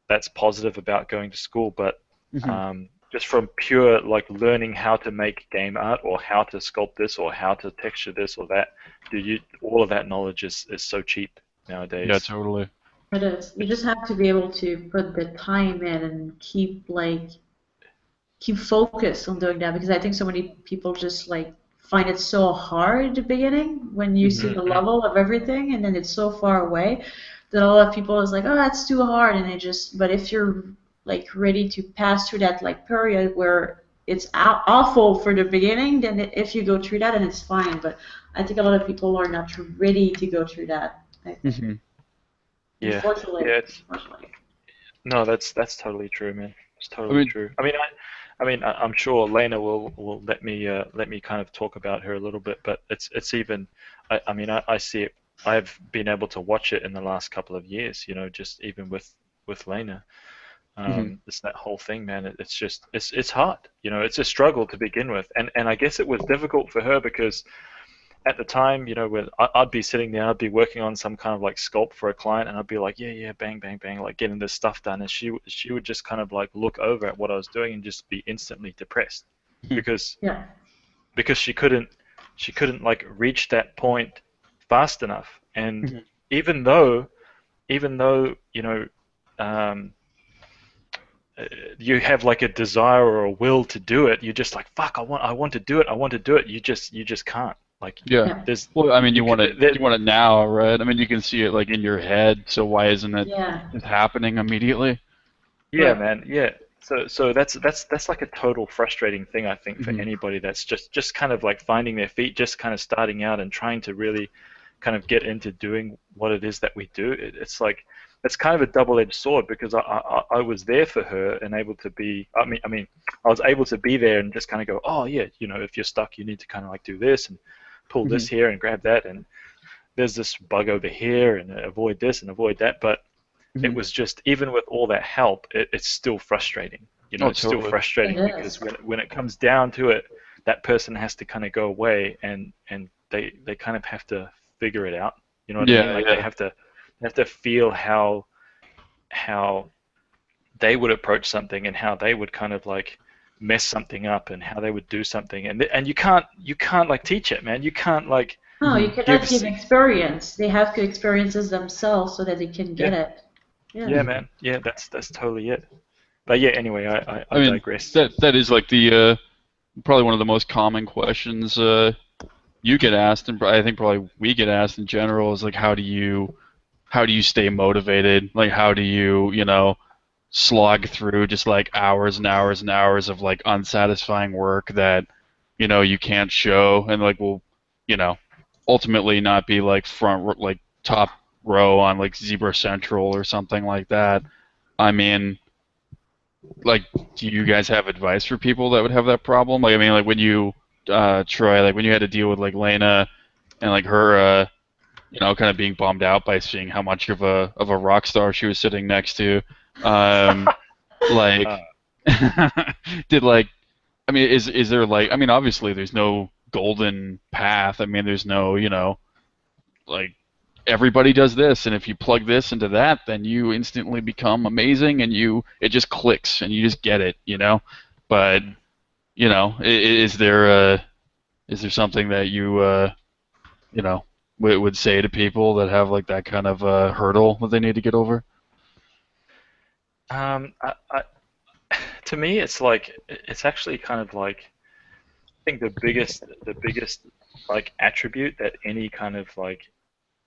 that's positive about going to school, but Hmm. just from pure like learning how to make game art or how to sculpt this or how to texture this or that, all of that knowledge is so cheap Yeah, nowadays. totally. It is. You It's, just have to be able to put the time in and keep focus on doing that because I think so many people just like find it so hard at the beginning when you see the mm-hmm. level of everything and then it's so far away that a lot of people is like, oh, that's too hard, and they just. But if you're like ready to pass through that like period where it's awful for the beginning, then if you go through that, and it's fine. But I think a lot of people are not ready to go through that. I think, Hmm. Yeah, unfortunately, yeah. unfortunately. No, that's totally true, man. It's I totally mean, true. I'm sure Lena will let me kind of talk about her a little bit, but it's even. I see it. I've been able to watch it in the last couple of years. You know, just even with Lena. hmm. It's that whole thing, man. It's just it's hard. You know, it's a struggle to begin with, and I guess it was difficult for her because at the time, you know, when I'd be sitting there, I'd be working on some kind of like sculpt for a client, and I'd be like, yeah, bang, bang, bang, like getting this stuff done, and she would just kind of like look over at what I was doing and just be instantly depressed because Yeah. because she couldn't like reach that point fast enough, and Hmm. even though you know um, you have like a desire or a will to do it, you're just like fuck, I want to do it, I want to do it. You just can't. Like Yeah. Yeah. there's Well, I mean, you could there, you want it now, right? I mean, you can see it like in your head. So why isn't it Yeah. just happening immediately? yeah, Right. man, yeah. So that's like a total frustrating thing I think for Hmm. anybody that's just kind of like finding their feet, just kind of starting out and trying to really kind of get into doing what it is that we do. It's like it's kind of a double-edged sword because I was there for her and able to be. I mean, I was able to be there and just kind of go, oh yeah, you know, if you're stuck, you need to kind of like do this and pull Hmm. this here and grab that, and there's this bug over here and avoid this and avoid that. But it Hmm. was just even with all that help, it's still frustrating. You know, Oh, it's still totally. frustrating It because is. when it comes down to it, that person has to kind of go away and they kind of have to figure it out. You know what I mean? Yeah, Like yeah. they have to feel how they would approach something and how they would kind of like mess something up and how they would do something and you can't like teach it, man. You can't like No, you give cannot give experience. They have to experience it themselves so that they can get yeah it. Yeah. yeah man yeah that's totally it. But yeah, anyway, I I mean, digress. that is like the probably one of the most common questions you get asked, and I think probably we get asked in general is like, how do you stay motivated? Like, how do you, slog through just like hours and hours and hours of like unsatisfying work that, you can't show and like will, you know, ultimately not be like like top row on like Zebra Central or something like that. I mean, like, do you guys have advice for people that would have that problem? Like, I mean, like when you, Troy, like when you had to deal with like Lena and like her, kind of being bummed out by seeing how much of a rock star she was sitting next to. Um, uh, like, did like, I mean, is there like, I mean, obviously there's no golden path. I mean, there's no, like everybody does this, and if you plug this into that, then you instantly become amazing, and it just clicks, and you just get it. But is there something that you know, would say to people that have like that kind of hurdle that they need to get over? I, to me, it's like it's actually kind of like I think the biggest like attribute that any kind of like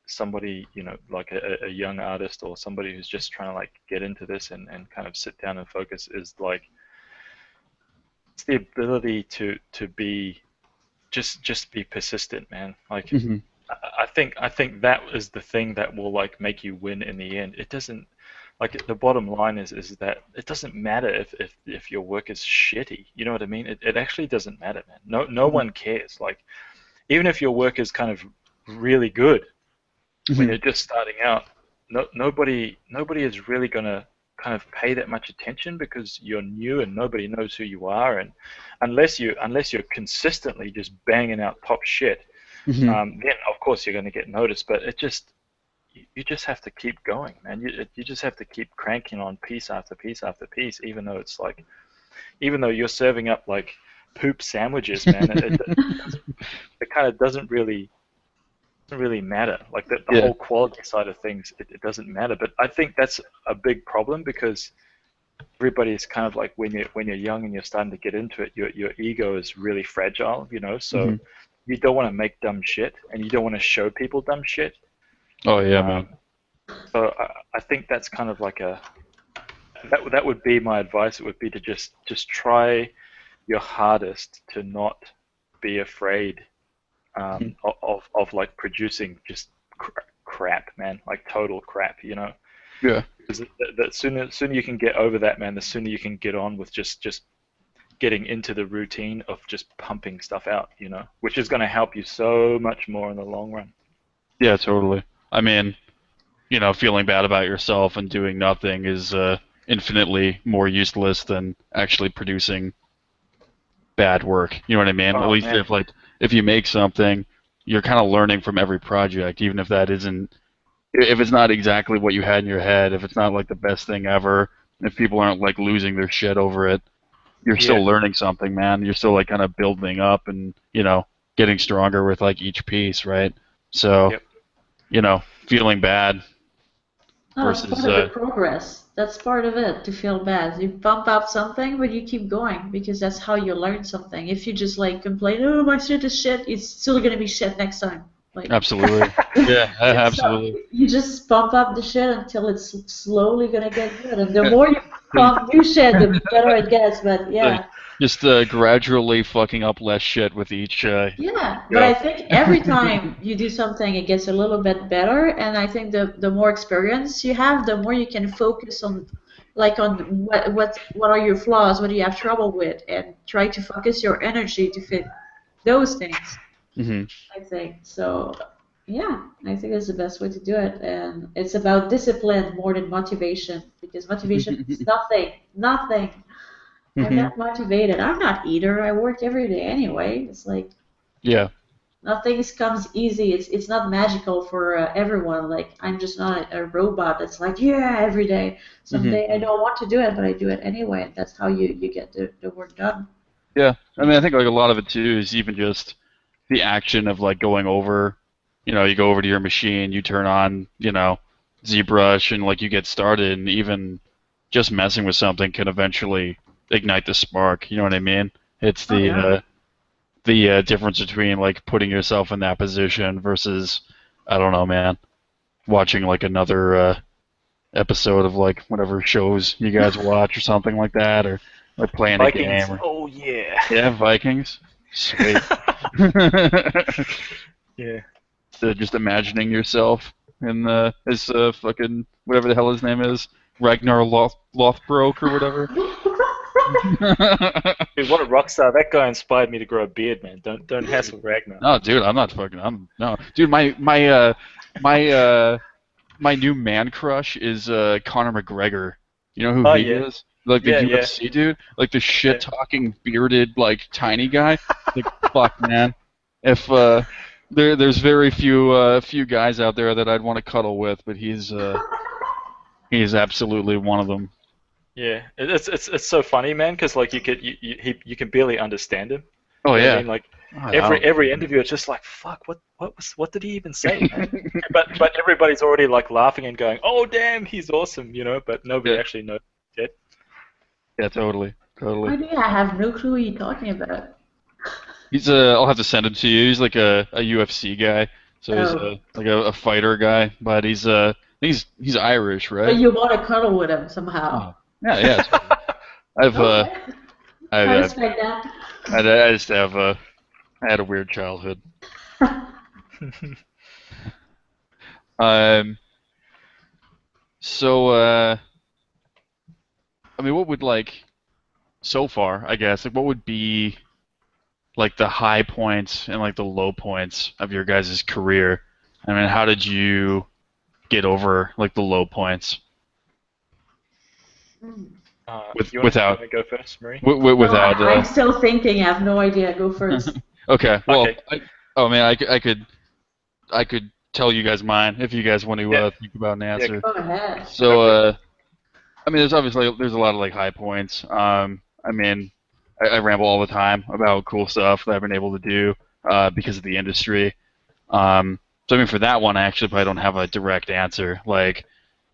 somebody, like a young artist or somebody who's just trying to like get into this and kind of sit down and focus is like it's the ability to be just be persistent, man. Like Hmm. I think that is the thing that will like make you win in the end. It doesn't like the bottom line is that it doesn't matter if your work is shitty. You know what I mean? It actually doesn't matter, man. No Hmm. one cares. Like even if your work is kind of really good when Hmm. you're just starting out, nobody is really gonna kind of pay that much attention because you're new and nobody knows who you are, and unless you're consistently just banging out top shit, Hmm. then of course you're going to get noticed. But you just have to keep going, man. You just have to keep cranking on piece after piece after piece, even though you're serving up like poop sandwiches, man. It kind of doesn't really matter. Like the Yeah. whole quality side of things, it doesn't matter. But I think that's a big problem because everybody is kind of like when you're young and you're starting to get into it, your ego is really fragile, so Hmm. you don't want to make dumb shit and you don't want to show people dumb shit. Oh yeah, man. Um, so I think that's kind of like that would be my advice. It would be to just try your hardest to not be afraid Mhm. of like producing just crap, man, like total crap. Yeah. Because the sooner you can get over that, man, the sooner you can get on with just getting into the routine of just pumping stuff out, which is going to help you so much more in the long run. Yeah, totally. I mean, feeling bad about yourself and doing nothing is infinitely more useless than actually producing bad work. You know what I mean? At Oh least man, if you make something, you're kind of learning from every project, even if that isn't if it's not exactly what you had in your head, if it's not like the best thing ever, if people aren't like losing their shit over it, you're yeah, still learning something, man. You're still like kind of building up and, getting stronger with like each piece, right? So, yep. feeling bad No, it's part versus of the progress. That's part of it, to feel bad. You bump up something, but you keep going because that's how you learn something. If you just like complain, oh, my shit is shit, it's still gonna be shit next time. Like, absolutely. Yeah, so absolutely. you just bump up the shit until it's slowly gonna get good. And the more you pump new shit, the better it gets. But Like, yeah. just gradually fucking up less shit with each Yeah, but go. I think every time you do something, it gets a little bit better, and I think the more experience you have, the more you can focus on, like on what are your flaws, what do you have trouble with, and try to focus your energy to fit those things. Hmm. I think so. Yeah, I think that's the best way to do it, and it's about discipline more than motivation because motivation is nothing, nothing. I'm Hmm. not motivated. I'm not either. I work every day anyway. It's like Yeah. nothing comes easy. It's not magical for everyone. Like I'm just not a robot that's like yeah every day. Hmm. Someday I don't want to do it, but I do it anyway. And that's how you get the work done. Yeah. I mean, I think like a lot of it too is even just the action of like going over, you go over to your machine, you turn on, ZBrush, and like you get started, and even just messing with something can eventually ignite the spark. You know what I mean? It's Oh the yeah. uh, the difference between like putting yourself in that position versus, I don't know, man, watching like another episode of like whatever shows you guys watch or something like that, or like playing a game. Vikings. Or Oh yeah. yeah, Vikings, sweet. Yeah. So just imagining yourself in as fucking whatever the hell his name is, Ragnar Lothbrok or whatever. Dude, what a rock star! That guy inspired me to grow a beard, man. Don't hassle Ragnar. No, dude, I'm not fucking. I'm no, dude. My my new man crush is Conor McGregor. You know who Oh he yeah, is? Like the yeah, yeah, UFC dude, like the shit yeah. talking bearded like tiny guy. Like fuck, man. If there's very few guys out there that I'd want to cuddle with, but he's absolutely one of them. Yeah, it's so funny, man, because like you can barely understand him. Oh You know what I yeah. mean? Like Oh, every interview, it's just like fuck, what did he even say, man? But everybody's already like laughing and going, oh damn, he's awesome, you know. But nobody yeah, actually knows yet. yeah, totally, totally. I think I have no clue what you're talking about. He's I'll have to send him to you. He's like a UFC guy, so he's Oh, a fighter guy, but he's Irish, but right? you want to cuddle with him somehow. Oh, yeah, yeah. Totally. I've Okay, I I I, respect that. I just have I had a weird childhood. Um, so I mean, what would like so far, I guess, like what would be like the high points and like the low points of your guys' career? I mean, how did you get over like the low points Hmm. with You without wanna go first, Marie? No, without I'm still thinking. I have no idea. Go first. okay, well, Okay. oh man, I could tell you guys mine if you guys want to Yeah. think about an Yeah. answer. Go ahead. Go So for it. I mean, there's a lot of like high points. I mean, I ramble all the time about cool stuff that I've been able to do because of the industry. So I mean, for that one, I actually probably don't have a direct answer. Like,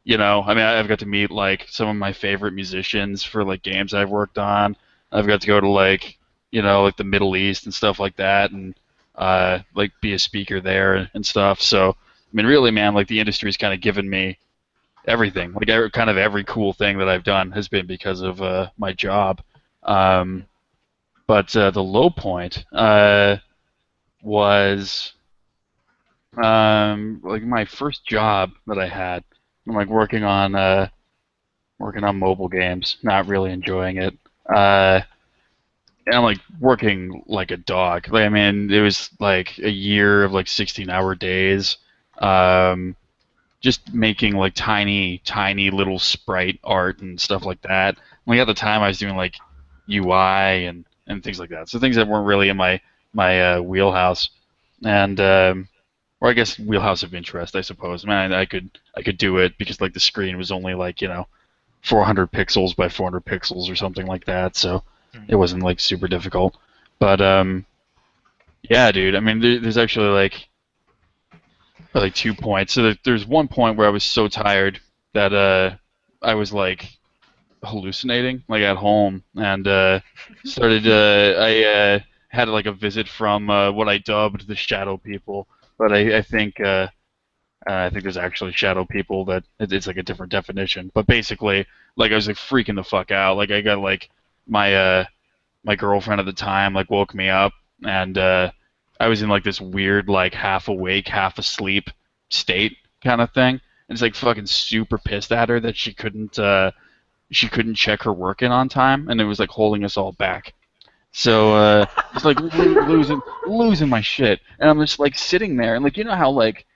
I mean, I've got to meet like some of my favorite musicians for like games I've worked on. I've got to go to like, like the Middle East and stuff like that, and like be a speaker there and stuff. So I mean, really, man, like the industry's kind of given me everything. Like kind of every cool thing that I've done has been because of my job. Um, but the low point was like my first job that I had. I'm like working on mobile games, not really enjoying it. And I'm like working like a dog. Like I mean, it was like a year of like 16-hour days. Um, just making like tiny little sprite art and stuff like that. Like at the time, I was doing like UI and things like that. So things that weren't really in my wheelhouse, and or I guess wheelhouse of interest, I suppose. Man, I could do it because like the screen was only like 400 pixels by 400 pixels or something like that. So Mm. it wasn't like super difficult. But yeah, dude. I mean, there's actually like 2 points. So there's one point where I was so tired that I was like hallucinating, like at home, and started. I had like a visit from what I dubbed the shadow people, but I think there's actually shadow people that it's like a different definition. But basically, like I was like freaking the fuck out. Like I got like my my girlfriend at the time like woke me up, and I was in like this weird like half awake, half asleep state kind of thing. And it's like fucking super pissed at her that she couldn't check her work in on time, and it was like holding us all back. So just like losing my shit, and I'm just like sitting there, and like how like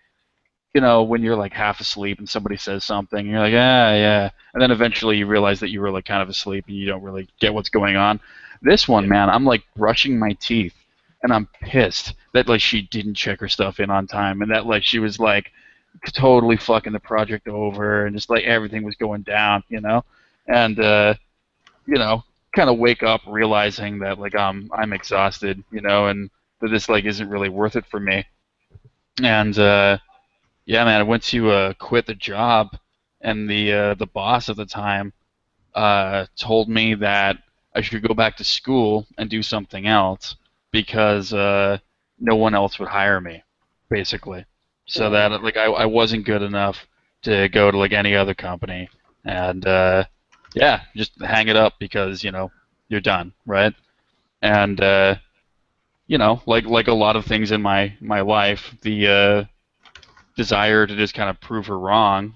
you know, when you're like half asleep and somebody says something, and you're like, ah, yeah, and then eventually you realize that you were like kind of asleep and you don't really get what's going on. This one, Yeah. man, I'm like brushing my teeth, and I'm pissed that like she didn't check her stuff in on time, and that like she was like totally fucking the project over, and just like everything was going down, you know, and you know, kind of wake up realizing that like I'm exhausted, you know, and that this like isn't really worth it for me, and yeah, man, I went to quit the job, and the boss at the time told me that I should go back to school and do something else because no one else would hire me, basically. So Oh. that like I wasn't good enough to go to like any other company, and yeah, just hang it up because you know you're done, right? And you know, like a lot of things in my life, the desire to just kind of prove her wrong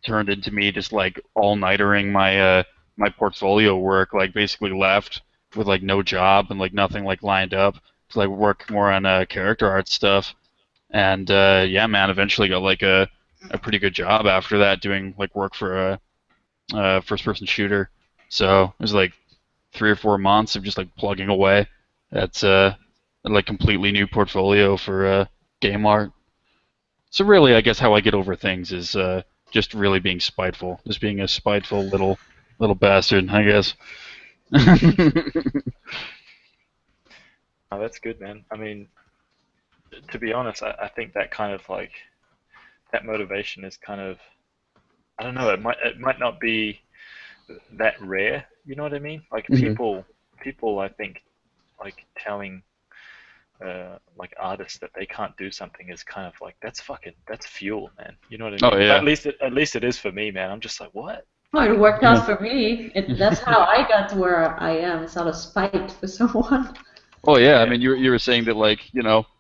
turned into me just like all-nightering my portfolio work, like basically left with like no job and like nothing like lined up to like work more on character art stuff. And yeah, man, eventually got like a pretty good job after that doing like work for a first-person shooter. So it was like 3 or 4 months of just like plugging away at a like completely new portfolio for game art. So really, I guess how I get over things is just really being spiteful, just being a spiteful little bastard, I guess. Oh, that's good, man. I mean, to be honest, I think that kind of like that motivation is kind of, I don't know, it might not be that rare. You know what I mean? Like Mhm. people I think like telling like artists that they can't do something is kind of like that's fuel, man. You know what I Oh mean? yeah. At least it is for me, man. I'm just like, what? Oh, it worked Yeah. out for me. That's how I got to where I am. It's out of spite for someone. Well, yeah. I Yeah. mean, you were saying that like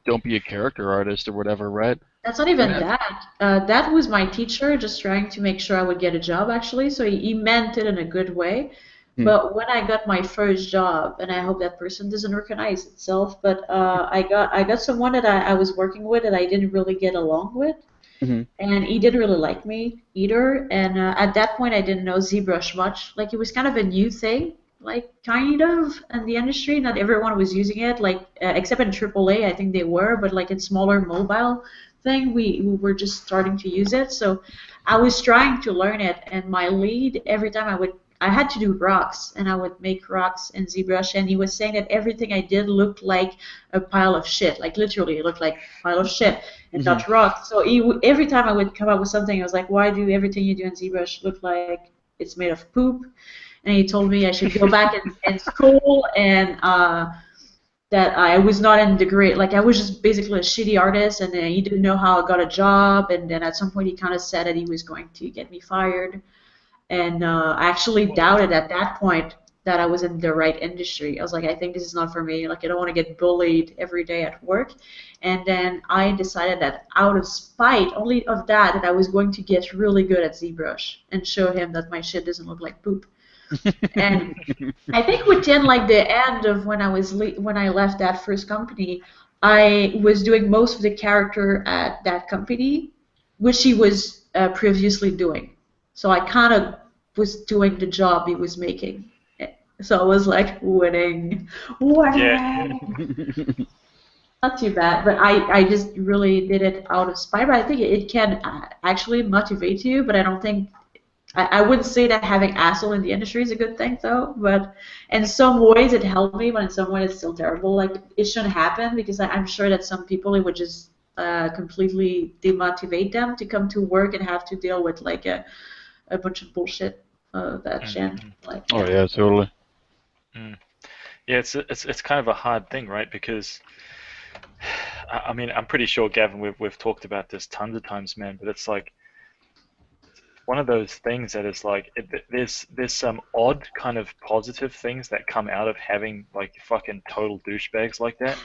don't be a character artist or whatever, right? That's not I mean, even that. That was my teacher just trying to make sure I would get a job, actually. So he meant it in a good way. hmm, But when I got my first job, and I hope that person doesn't recognize itself, but I got someone that I was working with that I didn't really get along with, hmm, and he didn't really like me either. And at that point, I didn't know ZBrush much. Like it was kind of a new thing, like kind of in the industry. Not everyone was using it, like except in AAA, I think they were, but like in smaller mobile thing, we were just starting to use it. So I was trying to learn it, and my lead every time I had to do rocks, and I would make rocks in ZBrush, and he was saying that everything I did looked like a pile of shit, like literally, it looked like a pile of shit and hmm. not rocks. So every time I would come up with something, I was like, why do everything you do in ZBrush look like it's made of poop? And he told me I should go back in school and that I was not in the grade. Like I was just basically a shitty artist, and then he didn't know how I got a job. And then at some point, he kind of said that he was going to get me fired. And I actually What? doubted at that point that I was in the right industry. I was like, I think this is not for me. Like, I don't want to get bullied every day at work. And then I decided that out of spite, only of that, that I was going to get really good at ZBrush and show him that my shit doesn't look like poop. And I think within like the end of when I left that first company, I was doing most of the character at that company, which he was previously doing. So I kind of was doing the job he was making. So I was like winning, Yeah. winning. Not too bad, but I just really did it out of spite. But I think it can actually motivate you, but I don't think I wouldn't say that having asshole in the industry is a good thing, though. But in some ways, it helped me, but in some ways, it's still terrible. Like, it shouldn't happen because I'm sure that some people, it would just completely demotivate them to come to work and have to deal with, like, a bunch of bullshit that Jen, Mm, like, Oh yeah. yeah, totally. mm. Yeah, it's kind of a hard thing, right? Because I mean, I'm pretty sure, Gavin, we've talked about this tons of times, man. But it's like one of those things that is like there's some odd kind of positive things that come out of having like fucking total douchebags like that,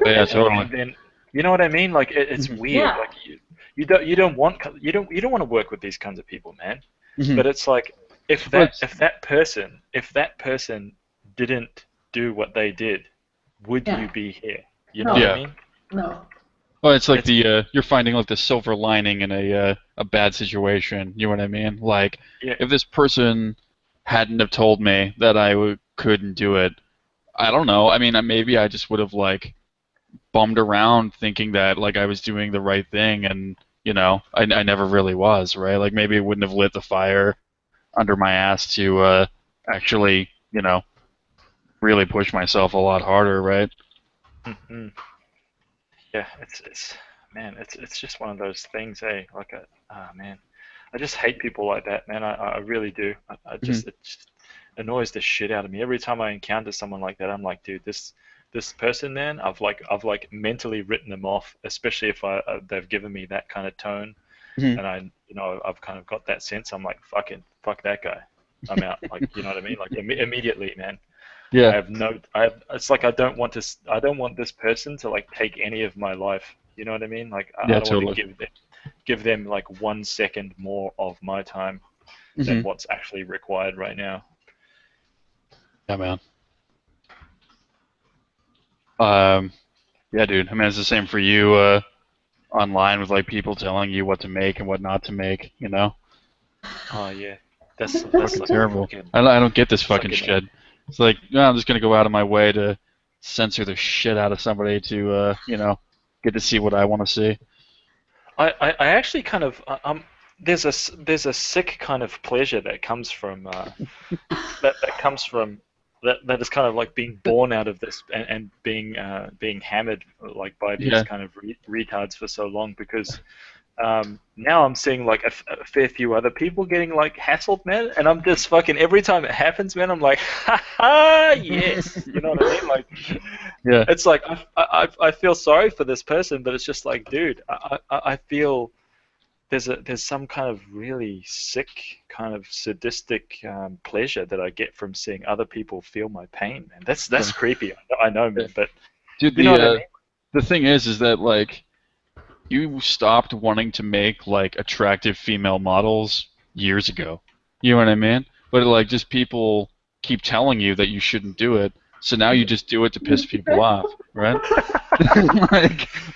Oh yeah, totally. and then you know what I mean? Like it's Hmm, weird. Yeah, Like you don't want with these kinds of people, man. hmm. But it's like But if that person didn't do what they did, would yeah. you be here? You know what I No, yeah, mean? no. Well, it's like It's you're finding like the silver lining in a bad situation. You know what I mean? Like yeah. if this person hadn't have told me that couldn't do it, I don't know. I mean, maybe I just would have like bummed around thinking that like I was doing the right thing, and I never really was, right? Like maybe it wouldn't have lit the fire under my ass to actually, really push myself a lot harder, right? Mhm. Yeah, it's man, it's just one of those things, eh? Like man, I just hate people like that, man. I really do. I Hmm. just it just annoys the shit out of me every time I encounter someone like that. I'm like, dude, this person, man, I've like mentally written them off, especially if they've given me that kind of tone, Hmm. and I've kind of got that sense. I'm like, fuck that guy. I'm out. Like, you know what I mean? Like immediately, man. Yeah, It's like I don't want this person to like take any of my life. You know what I mean? Like I yeah, don't want to totally. give them like 1 second more of my time Hmm. than what's actually required right now. Yeah, man. Um, yeah, dude. I mean, it's the same for you online with like people telling you what to make and what not to make. Oh yeah, that's Fucking such a terrible. fucking I don't get this fucking fucking shit. It's like, no, I'm just gonna go out of my way to censor the shit out of somebody to, get to see what I want to see. I actually kind of there's a sick kind of pleasure that comes from that comes from that is kind of like being born out of this and being hammered like by these Yeah, kind of retards for so long because now I'm seeing like a fair few other people getting like hassled, man, and I'm just fucking every time it happens, man, I'm like, ha ha, yes, you know what I mean? Like, yeah. it's like I feel sorry for this person, but it's just like, dude, I feel there's some kind of really sick, kind of sadistic pleasure that I get from seeing other people feel my pain, man. That's Sure. creepy. I know, Yeah. man, but Dude, you know what I mean? the thing is that like you stopped wanting to make like attractive female models years ago. You know what I mean? But like just people keep telling you that you shouldn't do it, so now you just do it to piss people off, right?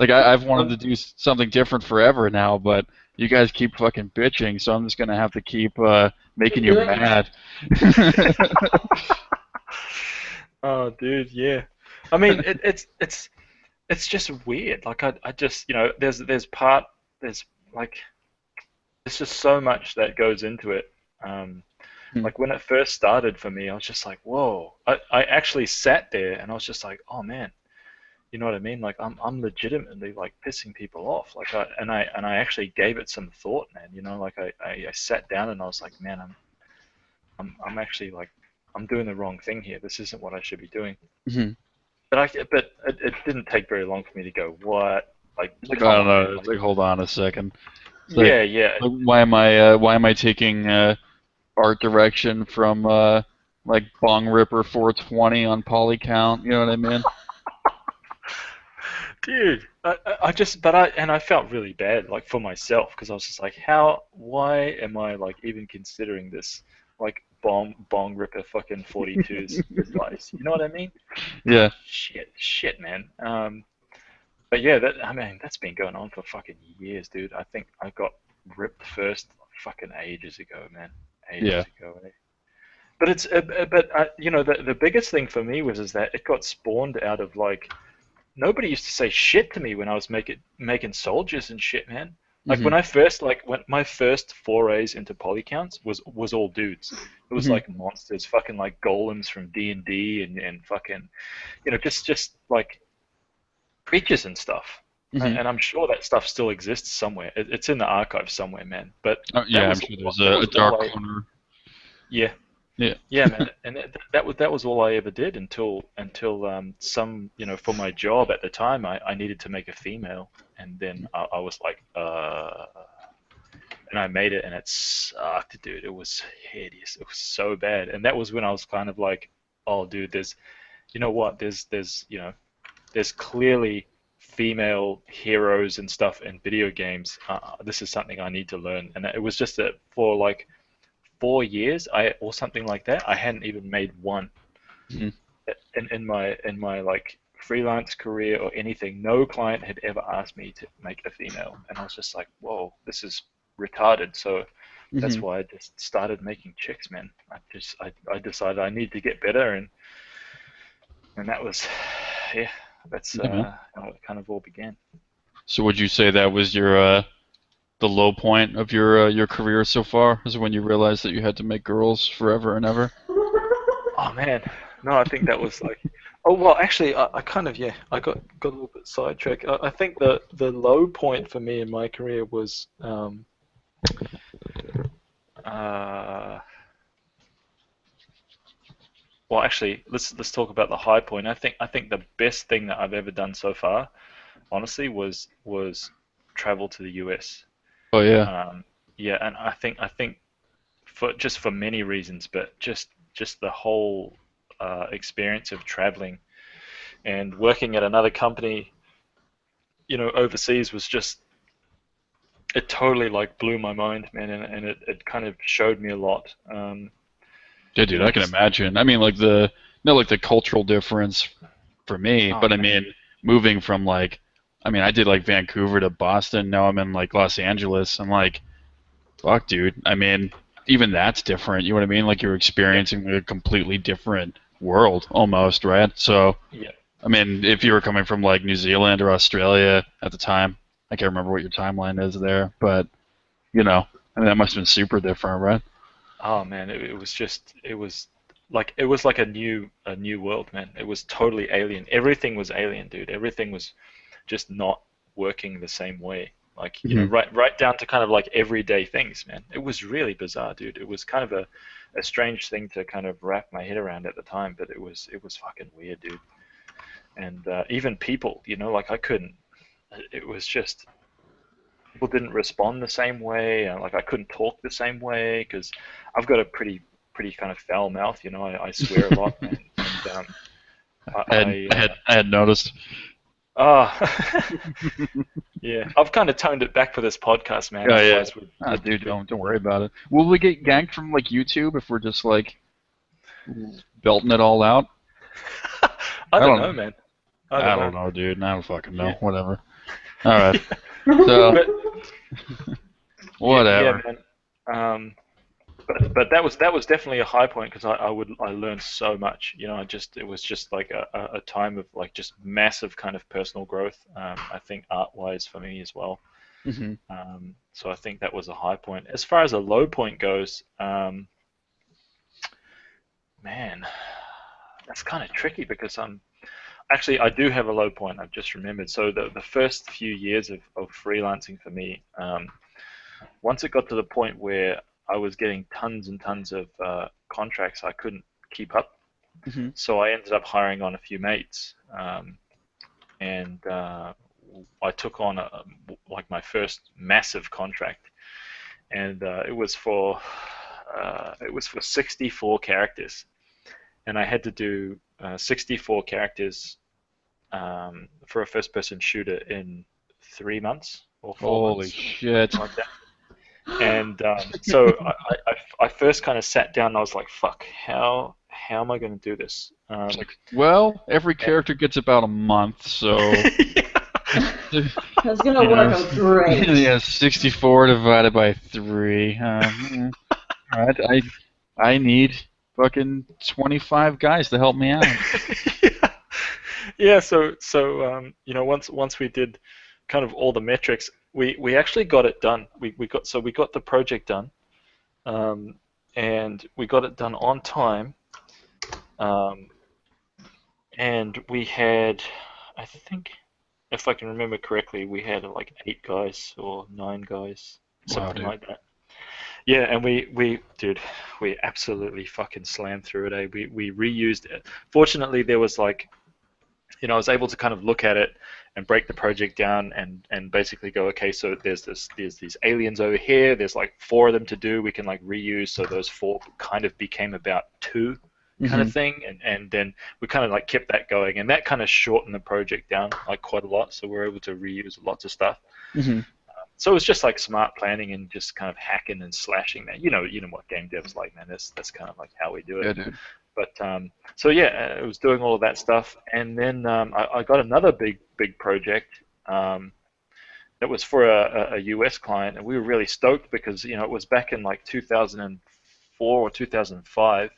I've wanted to Um, do something different forever now, but you guys keep fucking bitching, so I'm just gonna have to keep making Keep you doing it. mad. oh, dude, yeah. I mean, it's just weird. Like I just there's like there's just so much that goes into it. Um, Hmm. like when it first started for me, I was just like, whoa. I actually sat there and I was just like, oh man, you know what I mean? Like I'm legitimately like pissing people off. Like I actually gave it some thought, man. You know, like I sat down and I was like, man, I'm actually like I'm doing the wrong thing here. This isn't what I should be doing. Hmm. But it didn't take very long for me to go, what? Like, It's like I come don't on, man. know. It's Like, like hold on a second. It's yeah, yeah. like why am I taking art direction from like Bong Ripper 420 on Polycount? You know what I mean? Dude, I felt really bad, like for myself, because I was just like, why am I like even considering this, like bong ripper fucking 42's advice? You know what I mean? Yeah. Shit, man. But yeah, I mean, that's been going on for fucking years, dude. I think I got ripped first fucking ages ago, man. Yeah. Ages ago. Eh? But you know, the biggest thing for me was is that it got spawned out of like nobody used to say shit to me when I was making soldiers and shit, man. Like Hmm. when my first forays into polycounts was all dudes. It was Hmm. like monsters, fucking like golems from D&D and fucking just like creatures and stuff. Hmm. And I'm sure that stuff still exists somewhere. It's in the archive somewhere, man. But Oh, that yeah, I'm was sure there's that a was dark all I corner. yeah. Yeah. Yeah, man, and that was all I ever did until some for my job at the time I needed to make a female, and then I was like and I made it and it sucked, dude. It was hideous. It was so bad, and that was when I was kind of like, oh, dude, there's you know what there's there's clearly female heroes and stuff in video games. This is something I need to learn, and it was just that for like 4 years or something like that, I hadn't even made one Hmm. in my like freelance career or anything, no client had ever asked me to make a female, and I was just like, whoa, this is retarded. So that's Hmm. why I just started making chicks, man. I decided I need to get better, and that was, yeah, that's Yeah, man. how it kind of all began. So would you say that was your the low point of your career so far? Is when you realized that you had to make girls forever and ever? Oh man, no, I think that was like, oh well, actually, I kind of I got a little bit sidetracked. I think the low point for me in my career was uh, well, actually, let's talk about the high point. I think the best thing that I've ever done so far, honestly, was travel to the US. Oh yeah. Um, yeah, and I think for many reasons, but just the whole experience of traveling and working at another company, overseas was just, it totally like blew my mind, man, and it kind of showed me a lot. Yeah, dude, I can Just, imagine. I mean, like the no, like the cultural difference for me, oh but I man, mean, moving from like, I mean, I did like Vancouver to Boston. Now I'm in like Los Angeles. I'm like, fuck, dude. I mean, even that's different. You know what I mean? Like you're yeah, experiencing a completely different world almost, right? So, yeah. I mean, if you were coming from like New Zealand or Australia at the time, I can't remember what your timeline is there, but I mean, that must have been super different, right? Oh man, it was just, it was like a new world, man. It was totally alien. Everything was alien, dude. Everything was just not working the same way. Like, Hmm. right down to kind of like everyday things, man. It was really bizarre, dude. It was kind of a strange thing to kind of wrap my head around at the time, but it was fucking weird, dude. And even people, like I couldn't. It was just, people didn't respond the same way. And, like I couldn't talk the same way because I've got a pretty kind of foul mouth. I swear a lot, and I had noticed. ah, yeah, I've kind of toned it back for this podcast, man. Yeah, yeah. Otherwise, Ah, we'd dude, be, don't worry about it. Will we get yeah. ganked from like YouTube if we're just like belting it all out? I I don't don't know, know. man. I don't I know. don't know, dude. I don't fucking know. Yeah, Whatever. All right. So but yeah, whatever. man. But that was definitely a high point because I learned so much. It was just like a time of like just massive kind of personal growth. I think art wise for me as well. Hmm. So I think that was a high point. As far as a low point goes, man, that's kind of tricky because actually I do have a low point. I've just remembered. So the first few years of freelancing for me, once it got to the point where I was getting tons and tons of contracts, I couldn't keep up. Hmm. So I ended up hiring on a few mates, and I took on like my first massive contract, and it was for 64 characters, and I had to do 64 characters for a first-person shooter in 3 months or four Holy months, shit. something like that. And so I first kind of sat down and I was like, fuck, how am I going to do this? It's like, well, every And character gets about a month, so That's gonna you work know, out great. yeah, 64 divided by 3. All right, I need fucking 25 guys to help me out. yeah, yeah. So once we did kind of all the metrics, we actually got it done. We got the project done, um, and we got it done on time. Um, and we had, I think, if I can remember correctly, we had like 8 guys or 9 guys, Wow, something dude. like that. Yeah, and dude, we absolutely fucking slammed through it. We reused it. Fortunately, there was like, I was able to kind of look at it and break the project down and basically go, okay, so there's these aliens over here. There's like 4 of them to do. We can like reuse. So those 4 kind of became about 2 kind of Hmm. thing, and then we kind of like kept that going, and that kind of shortened the project down like quite a lot. So we're able to reuse lots of stuff. Hmm. So it was just like smart planning and just kind of hacking and slashing that. You know what game devs like, man. That's kind of like how we do it. Yeah, dude. But so yeah, I was doing all of that stuff, and then I got another big project. That was for a US client, and we were really stoked because it was back in like 2004 or 2005,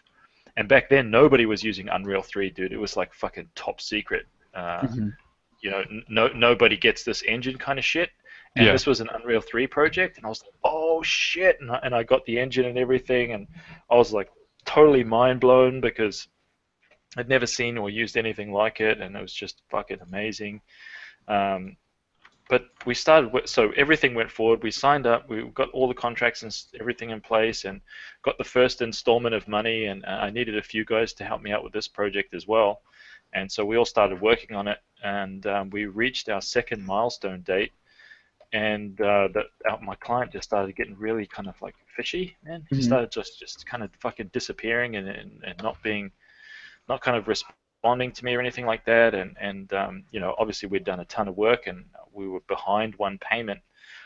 and back then nobody was using Unreal 3, dude. It was like fucking top secret. Hmm. Nobody gets this engine kind of shit. And Yeah. this was an Unreal 3 project, and I was like, oh shit, and I got the engine and everything, and I was like totally mind blown because I'd never seen or used anything like it, and it was just fucking amazing. Um, but we started, so everything went forward. We signed up, we got all the contracts and everything in place, and got the first installment of money. And I needed a few guys to help me out with this project as well. And so we all started working on it, and we reached our second milestone date. And my client just started getting really kind of like fishy, man. He Hmm. started just kind of fucking disappearing and not kind of responding to me or anything like that. And obviously we'd done a ton of work and we were behind one payment.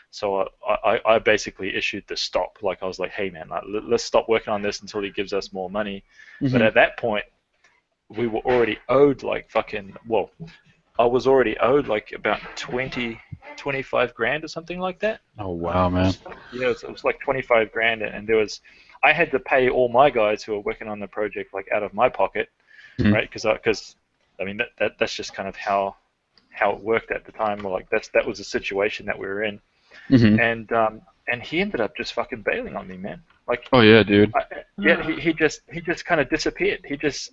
So I basically issued the stop. Like I was like, hey man, let's stop working on this until he gives us more money. But Hmm. at that point, we were already owed like fucking, well, I was already owed like about 25 grand or something like that. Oh wow, man. It was like 25 grand, and I had to pay all my guys who were working on the project like out of my pocket, Hmm. right? Because I mean that's just kind of how it worked at the time. Like that was the situation that we were in, Hmm. and he ended up just fucking bailing on me, man. Like Oh yeah, dude. yeah, he just kind of disappeared. He just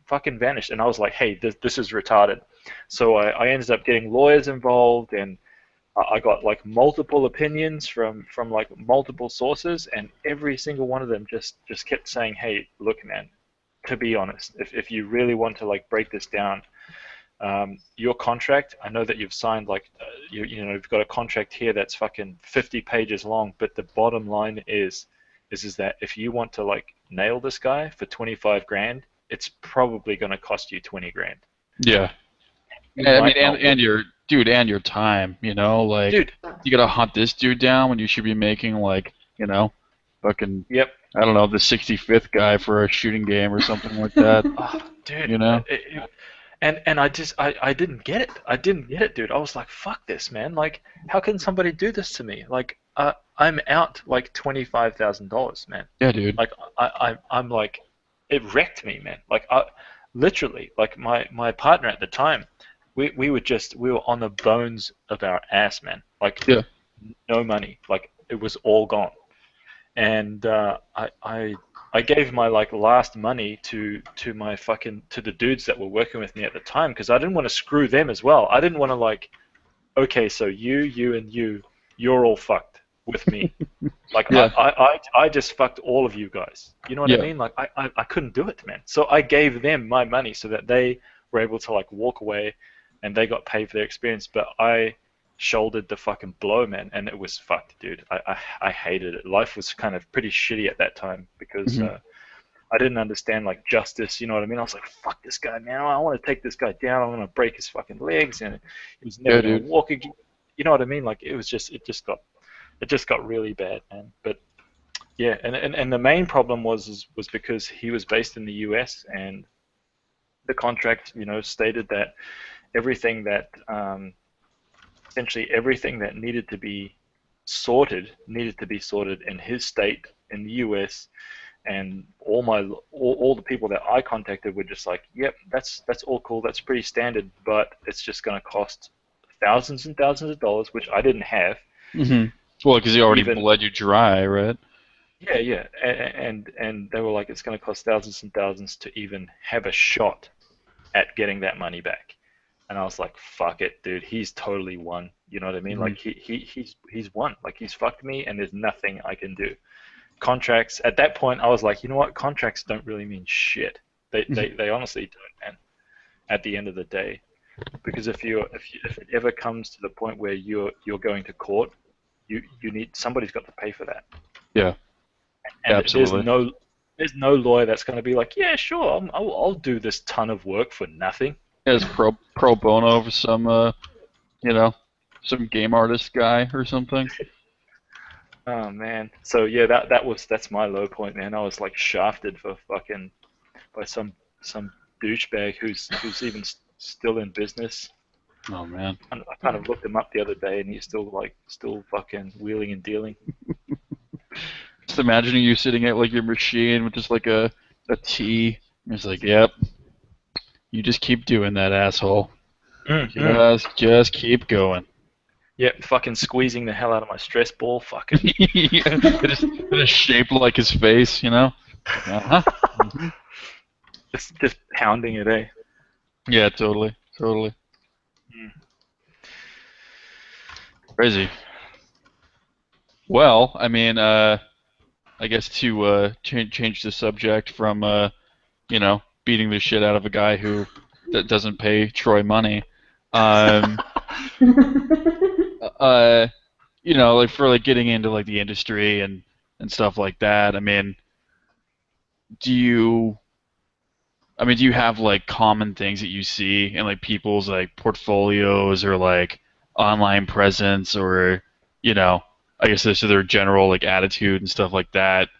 fucking vanished, and I was like, hey, this is retarded. So I ended up getting lawyers involved, and I got like multiple opinions from like multiple sources, and every single one of them just kept saying, hey, look, man, to be honest, if you really want to like break this down, your contract, I know that you've signed like you've got a contract here that's fucking 50 pages long, but the bottom line is that if you want to like nail this guy for 25 grand, it's probably going to cost you 20 grand. Yeah. You I mean, might and not win. and your dude, and your time. Like Dude, you gotta hunt this dude down when you should be making like fucking yep. I don't know the 65th guy for a shooting game or something like that. Oh, dude, You know. and I didn't get it. I didn't get it, dude. I was like, fuck this, man. Like, how can somebody do this to me? Like, I'm out like $25,000, man. Yeah, dude. Like, I'm like, it wrecked me, man. Like, literally, like my partner at the time, we were on the bones of our ass, man. Like, Yeah. no money. Like, it was all gone. And I gave my like last money to my fucking to the dudes that were working with me at the time because I didn't want to screw them as well. I didn't want to like, okay, so and you're all fucked with me. Like Yeah. I just fucked all of you guys. You know what I Yeah. mean? Like I couldn't do it, man. So I gave them my money so that they were able to like walk away and they got paid for their experience. But I shouldered the fucking blow, man, and it was fucked, dude. I hated it. Life was kind of pretty shitty at that time because Hmm. I didn't understand like justice. You know what I mean? I was like, fuck this guy, man. I want to take this guy down. I'm gonna break his fucking legs, and he was never Yeah, gonna dude. walk again. You know what I mean? Like it just got really bad, man. But yeah, and the main problem was because he was based in the US and the contract, stated that everything that essentially everything that needed to be sorted in his state in the US, and all the people that I contacted were just like, yep, that's all cool, that's pretty standard, but it's just going to cost thousands and thousands of dollars, which I didn't have. Hmm. Well, because he already Even bled you dry, right? yeah, yeah, and they were like, it's going to cost thousands and thousands to even have a shot at getting that money back. And I was like, fuck it, dude. He's totally won. You know what I mean? Hmm. Like he's won. Like he's fucked me, and there's nothing I can do. Contracts. At that point, I was like, you know what? Contracts don't really mean shit. They Hmm. they, they honestly don't, man. At the end of the day, because if it ever comes to the point where you're going to court, you need somebody's got to pay for that. Yeah. And Absolutely. there's no lawyer that's going to be like, yeah, sure, I'll do this ton of work for nothing. As pro bono for some you know some game artist guy or something. Oh man. So yeah, that's my low point, man. I was like shafted for fucking by some douchebag who's even still in business. Oh man. I kind of looked him up the other day, and he's still fucking wheeling and dealing. Just imagining you sitting at like your machine with just like a tea. And it's like, yep. You just keep doing that, asshole. Just keep going. Yep, fucking squeezing the hell out of my stress ball, fucking. It is shaped like his face, you know? Uh-huh. Mm-hmm. Just pounding it, eh? Yeah, totally. Crazy. Well, I mean, I guess to change the subject from, beating the shit out of a guy who that doesn't pay Troy money. Like for like getting into like the industry and stuff like that. I mean, do you have like common things that you see in like people's like portfolios or like online presence or I guess this is their general like attitude and stuff like that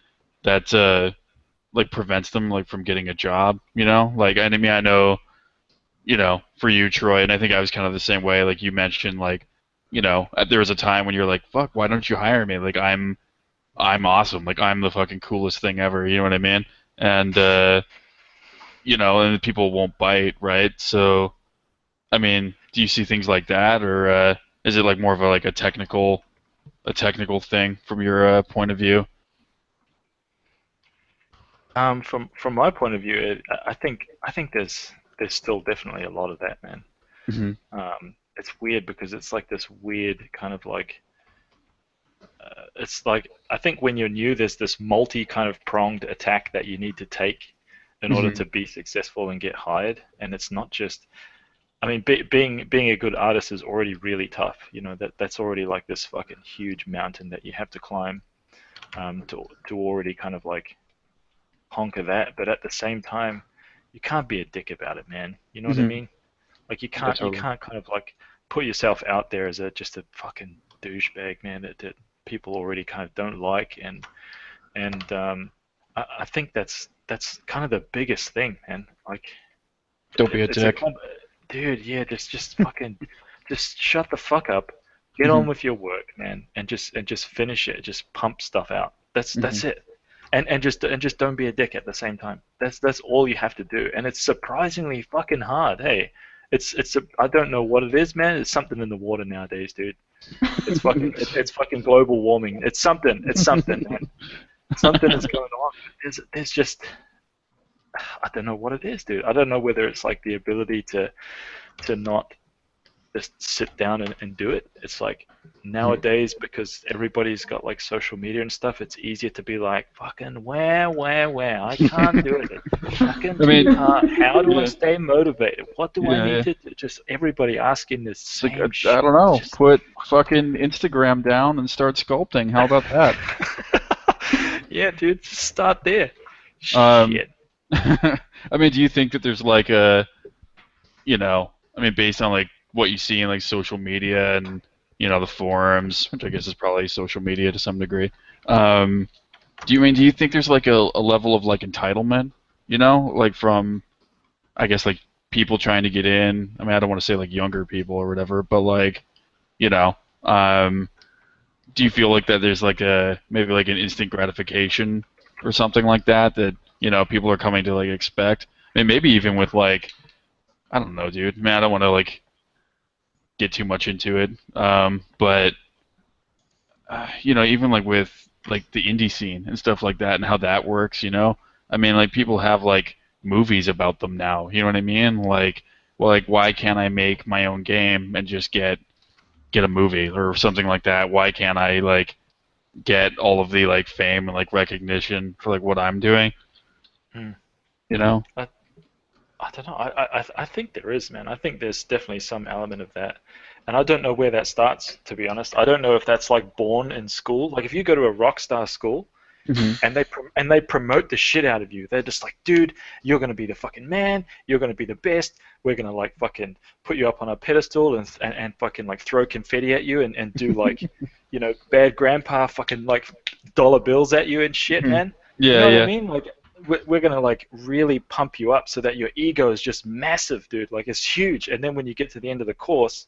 like prevents them like from getting a job, Like I mean I know, for you, Troy, and I think I was kind of the same way, like you mentioned like, there was a time when you're like, fuck, why don't you hire me? Like I'm awesome. Like I'm the fucking coolest thing ever, you know what I mean? And and people won't bite, right? So I mean, do you see things like that, or is it like more of a technical thing from your point of view? From my point of view, I think there's still definitely a lot of that, man. Mm-hmm. It's weird because it's like this weird kind of like it's like I think when you're new, there's this multi kind of pronged attack that you need to take in order to be successful and get hired, and it's not just. I mean, being a good artist is already really tough. That's already like this fucking huge mountain that you have to climb to already kind of like conquer that. But at the same time, you can't be a dick about it, man. You know what I mean? Like you can't kind of like put yourself out there as just a fucking douchebag, man, that people already kind of don't like, and I think that's kind of the biggest thing, man. Like, don't be a dick. Dude, yeah, just fucking, just shut the fuck up, get on with your work, man, and just finish it, just pump stuff out. That's it, and just don't be a dick at the same time. That's all you have to do, and it's surprisingly fucking hard. Hey, I don't know what it is, man. It's something in the water nowadays, dude. It's fucking global warming. It's something, man. Something is going on. There's just. I don't know what it is, dude. I don't know whether it's like the ability to not just sit down and do it. It's like nowadays, because everybody's got like social media and stuff, it's easier to be like, fucking where? I can't do it. It's fucking too hard. How do I stay motivated? What do I need to do? Just everybody asking this same shit. I don't know. Put fucking Instagram down and start sculpting. How about that? Yeah, dude. Just start there. Shit. I mean, do you think that there's like based on like what you see in like social media and the forums, which I guess is probably social media to some degree, do you think there's like a level of like entitlement, like from, I guess, like people trying to get in? I mean, I don't want to say like younger people or whatever, but like, do you feel like that there's like maybe like an instant gratification or something like that people are coming to like expect? I mean, maybe even with like, I don't know, dude. Man, I don't want to like get too much into it, but even like with like the indie scene and stuff like that and how that works, I mean, like people have like movies about them now. You know what I mean? Like, well, like why can't I make my own game and just get a movie or something like that? Why can't I like get all of the like fame and like recognition for like what I'm doing? I don't know. I think there is, man. I think there's definitely some element of that, and I don't know where that starts. To be honest, I don't know if that's like born in school. Like if you go to a rock star school, and they promote the shit out of you. They're just like, dude, you're gonna be the fucking man. You're gonna be the best. We're gonna like fucking put you up on a pedestal and fucking like throw confetti at you and do like, bad grandpa fucking like dollar bills at you and shit, man. Yeah, you know what I mean? Like we're gonna like really pump you up so that your ego is just massive, dude. Like it's huge. And then when you get to the end of the course,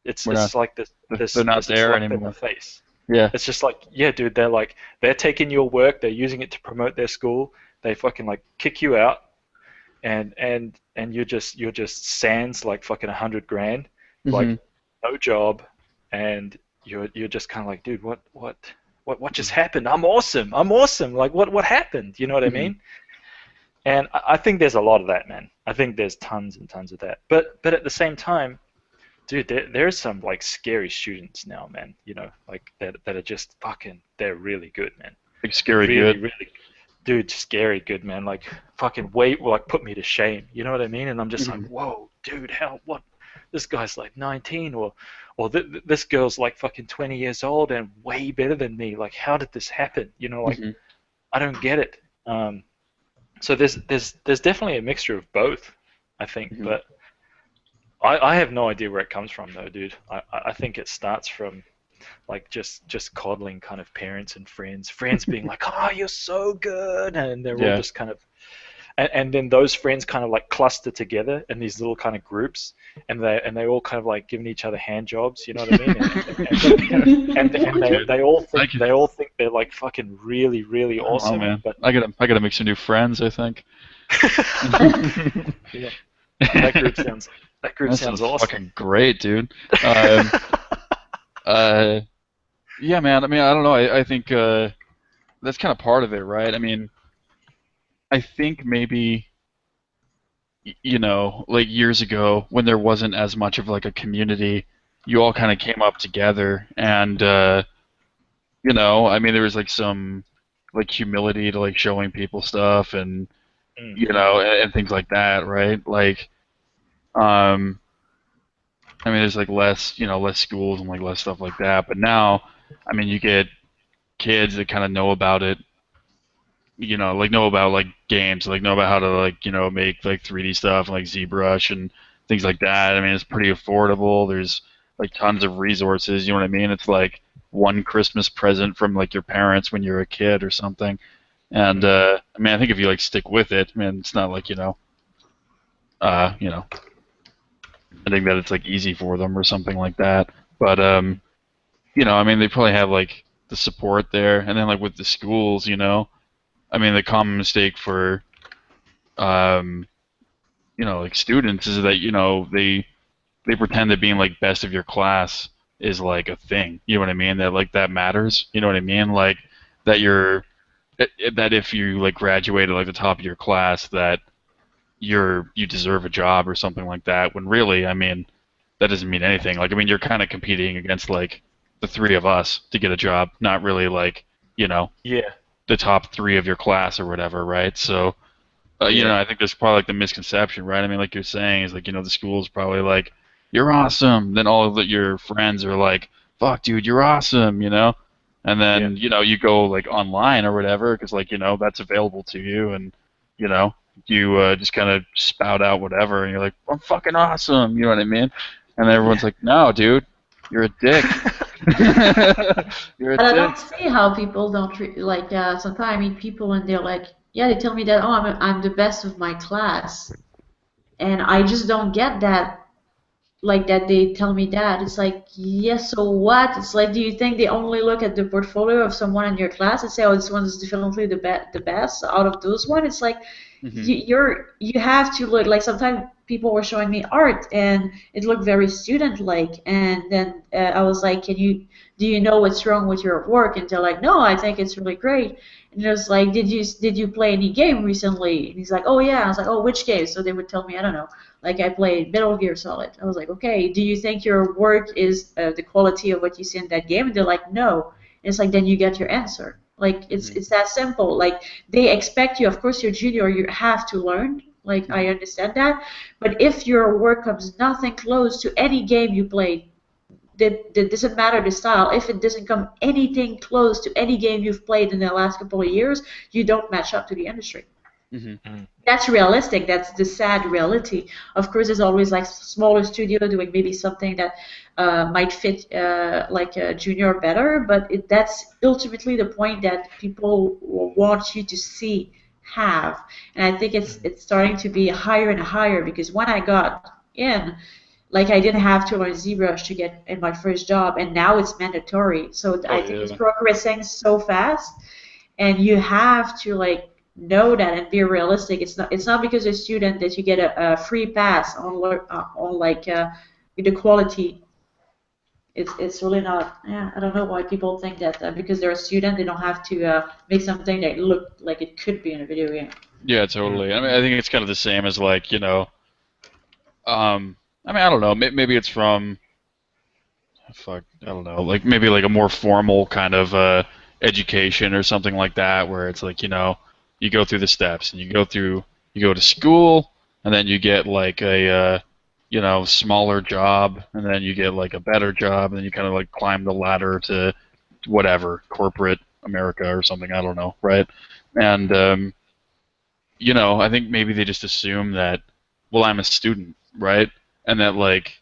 it's We're not, like this they're not there slap in the anymore. face. Yeah. It's just like, yeah, dude, they're taking your work, they're using it to promote their school, they fucking like kick you out, and you're just sans like fucking 100 grand, like Mhm. no job, and you're just kind of like, dude, what just happened? I'm awesome, like what happened? You know what I Mhm. mean? And I think there's a lot of that, man. I think there's tons and tons of that. But at the same time, dude, there's some like scary students now, man. You know, like that are just fucking, they're really good, man. Like scary Really, good. really, dude, scary good, man. Like fucking wait, like put me to shame. You know what I mean? And I'm just like, Mhm. whoa, dude, what? This guy's like 19, or this girl's like fucking 20 years old and way better than me. Like, how did this happen? You know, like Mhm. I don't get it. So there's definitely a mixture of both, I think, Mhm. but I have no idea where it comes from though, dude. I think it starts from like just coddling kind of parents and friends being like, oh, you're so good, and they're all Yeah. just kind of, and then those friends kind of like cluster together in these little kind of groups, and they all kind of like giving each other hand jobs, you know what I mean? And Dude, they all I think can. they all think they're like fucking really really Oh awesome, man, but I gotta make some new friends, I think. yeah, that group sounds That sounds awesome. fucking great, dude. Um, uh, yeah, man. I mean, I don't know. I think that's kind of part of it, right? I mean, I think maybe like years ago when there wasn't as much of like a community, you all kind of came up together, and I mean, there was like some like humility to like showing people stuff, and Mm-hmm. and things like that, right? Like, um, I mean, there's like less schools and like less stuff like that. But now, I mean, you get kids that kind of know about it, like know about like games, like know about how to like make like 3D stuff like ZBrush and things like that. I mean, it's pretty affordable. There's like tons of resources. You know what I mean? It's like one Christmas present from like your parents when you're a kid or something. And Mm-hmm. I mean, I think if you like stick with it, I mean, it's not like uh, you know, I think that it's like easy for them or something like that. But I mean, they probably have like the support there, and then like with the schools, I mean, the common mistake for um, like students is that they pretend that being like best of your class is like a thing. You know what I mean? That like that matters. You know what I mean? Like that that if you like graduated like the top of your class, that you deserve a job or something like that. When really, I mean, that doesn't mean anything. Like, I mean, you're kind of competing against like the three of us to get a job, not really like you know Yeah, the top three of your class or whatever, right? So, yeah, I think there's probably like the misconception, right? I mean, like you're saying, is like the school's probably like, you're awesome. Then all of your friends are like, fuck, dude, you're awesome, And yeah. then you go like online or whatever, because like that's available to you, and you know you just kind of spout out whatever, and you're like, I'm fucking awesome, you know what I mean? And then everyone's Yeah. like, no, dude, you're a dick. You're a But I dick. don't see how people don't like. Sometimes I meet people and they're like, yeah, they tell me that, oh, I'm the best of my class, and I just don't get that. Like that, they tell me that it's like, yes, so what? It's like, do you think they only look at the portfolio of someone in your class and say, oh, this one is definitely the best out of those one? It's like Hmm. you have to look. Like sometimes people were showing me art and it looked very student like, and then I was like, do you know what's wrong with your work? And they're like, no, I think it's really great. And it was like, did you play any game recently? And he's like, oh yeah. I was like, oh, which game? So they would tell me, I don't know, like I played Metal Gear Solid. I was like, okay, do you think your work is the quality of what you see in that game? And they're like, no. And it's like, then you get your answer. Like Hmm. it's that simple. Like they expect you, of course, you're junior, you have to learn. Like I Hmm. understand that, but if your work comes nothing close to any game you played, that doesn't matter the style. If it doesn't come anything close to any game you've played in the last couple of years, you don't match up to the industry. Hmm. Mm. That's realistic. That's the sad reality. Of course, there's always like smaller studio doing maybe something that might fit like a junior better, but that's ultimately the point that people want you to see have. And I think it's starting to be higher and higher, because when I got in, like, I didn't have to learn ZBrush to get in my first job, and now it's mandatory. So Oh I think it's yeah. progressing so fast, and you have to, like, know that and be realistic. It's not because you're a student that you get a free pass on like the quality. It's really not. Yeah, I don't know why people think that because they're a student they don't have to make something that look like it could be in a video game. Yeah, totally. I mean, I think it's kind of the same as like, I mean, I don't know. Maybe it's from, fuck, I don't know. Like maybe like a more formal kind of education or something like that, where it's like, you go through the steps and you go to school, and then you get like a, smaller job, and then you get like a better job, and then you kind of like climb the ladder to whatever, corporate America or something. I don't know, right? And I think maybe they just assume that, well, I'm a student, right? And that like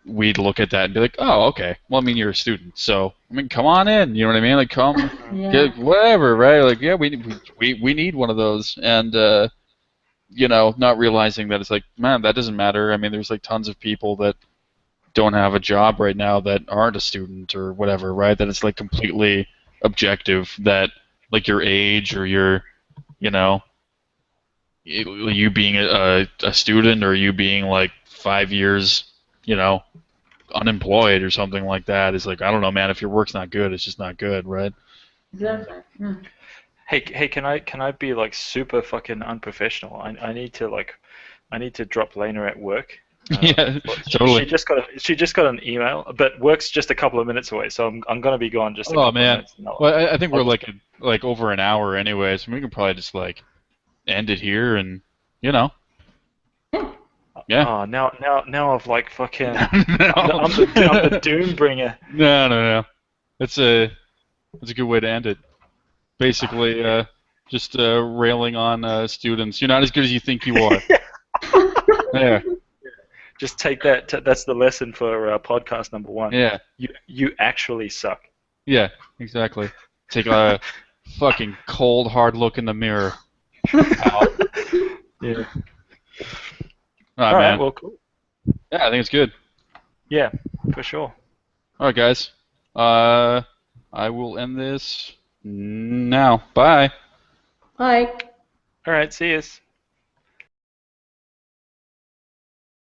we'd look at that and be like, oh, okay. Well, I mean, you're a student, so I mean, come on in. You know what I mean? Like, come, Yeah. get whatever, right? Like, yeah, we need one of those, and not realizing that it's like, man, that doesn't matter. I mean, there's like tons of people that don't have a job right now that aren't a student or whatever, right? That it's like completely objective. That like your age or your, you know, you being a student or you being like 5 years, unemployed or something like that is like, I don't know, man. If your work's not good, it's just not good, right? Exactly. Yeah. Hey, can I be like super fucking unprofessional? I need to drop Lena at work. Yeah, She totally. just got an email, but work's just a couple of minutes away, so I'm gonna be gone just a Oh couple of man. minutes. No, Well, I think we're I'll just, like over an hour anyway, so we can probably just like end it here, and you know, yeah. oh, now I've like fucking No. I'm the doom bringer. No. That's a good way to end it. Basically, just railing on students. You're not as good as you think you are. Yeah, Just take that. That's the lesson for podcast number 1. yeah, You actually suck. yeah. Exactly. Take a fucking cold, hard look in the mirror. Pal. Yeah. All right, All right. man. Well, cool. Yeah, I think it's good. Yeah, for sure. All right, guys. I will end this now. Bye. Like. All right. See yous.